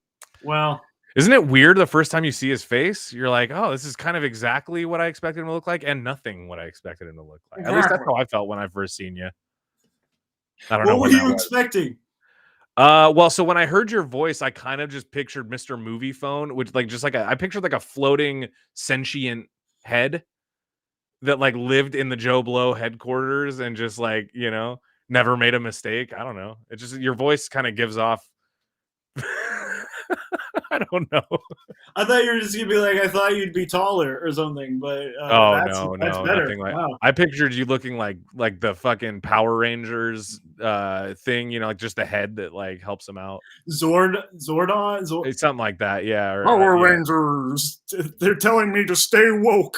Well, isn't it weird the first time you see his face? You're like, oh, this is kind of exactly what I expected him to look like, and nothing what I expected him to look like. At least that's how I felt when I first seen you. I don't know. What were you expecting? Well, so when I heard your voice, I kind of just pictured Mr. Movie Phone, which I pictured like a floating sentient head that like lived in the Joe Blow headquarters and just like, never made a mistake. I don't know. It just, your voice kind of gives off. I don't know. I thought you were just gonna be like, I thought you'd be taller or something, but that's better. Nothing like. Wow. I pictured you looking like the fucking Power Rangers thing, like just the head that like helps them out. Zordon, it's something like that, yeah. Or, Power Rangers, they're telling me to stay woke.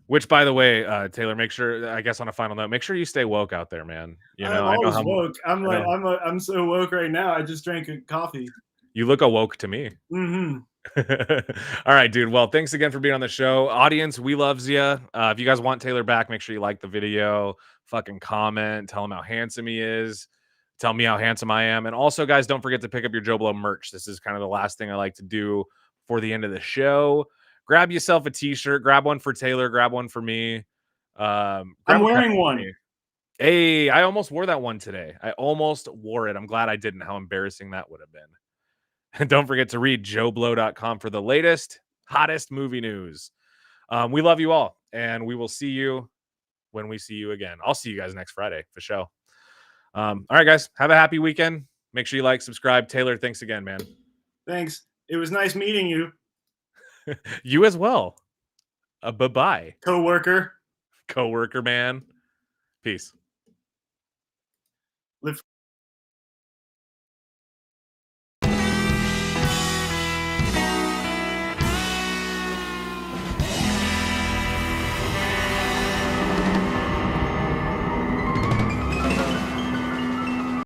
Which, by the way, Taylor, make sure, I guess on a final note, make sure you stay woke out there, man. I'm always woke. I'm so woke right now. I just drank a coffee. You look awoke to me. Mm-hmm. All right, dude. Well, thanks again for being on the show. Audience, we loves you. If you guys want Taylor back, make sure you like the video, fucking comment, tell him how handsome he is, tell me how handsome I am. And also, guys, don't forget to pick up your Joe Blow merch. This is kind of the last thing I like to do for the end of the show. Grab yourself a t-shirt, grab one for Taylor, grab one for me. I'm wearing one. Hey, I almost wore that one today. I almost wore it. I'm glad I didn't. How embarrassing that would have been. And don't forget to read joeblow.com for the latest, hottest movie news. We love you all, and we will see you when we see you again. I'll see you guys next Friday for sure. All right, guys. Have a happy weekend. Make sure you like, subscribe. Taylor, thanks again, man. Thanks. It was nice meeting you. You as well. Bye-bye. Coworker, man. Peace. live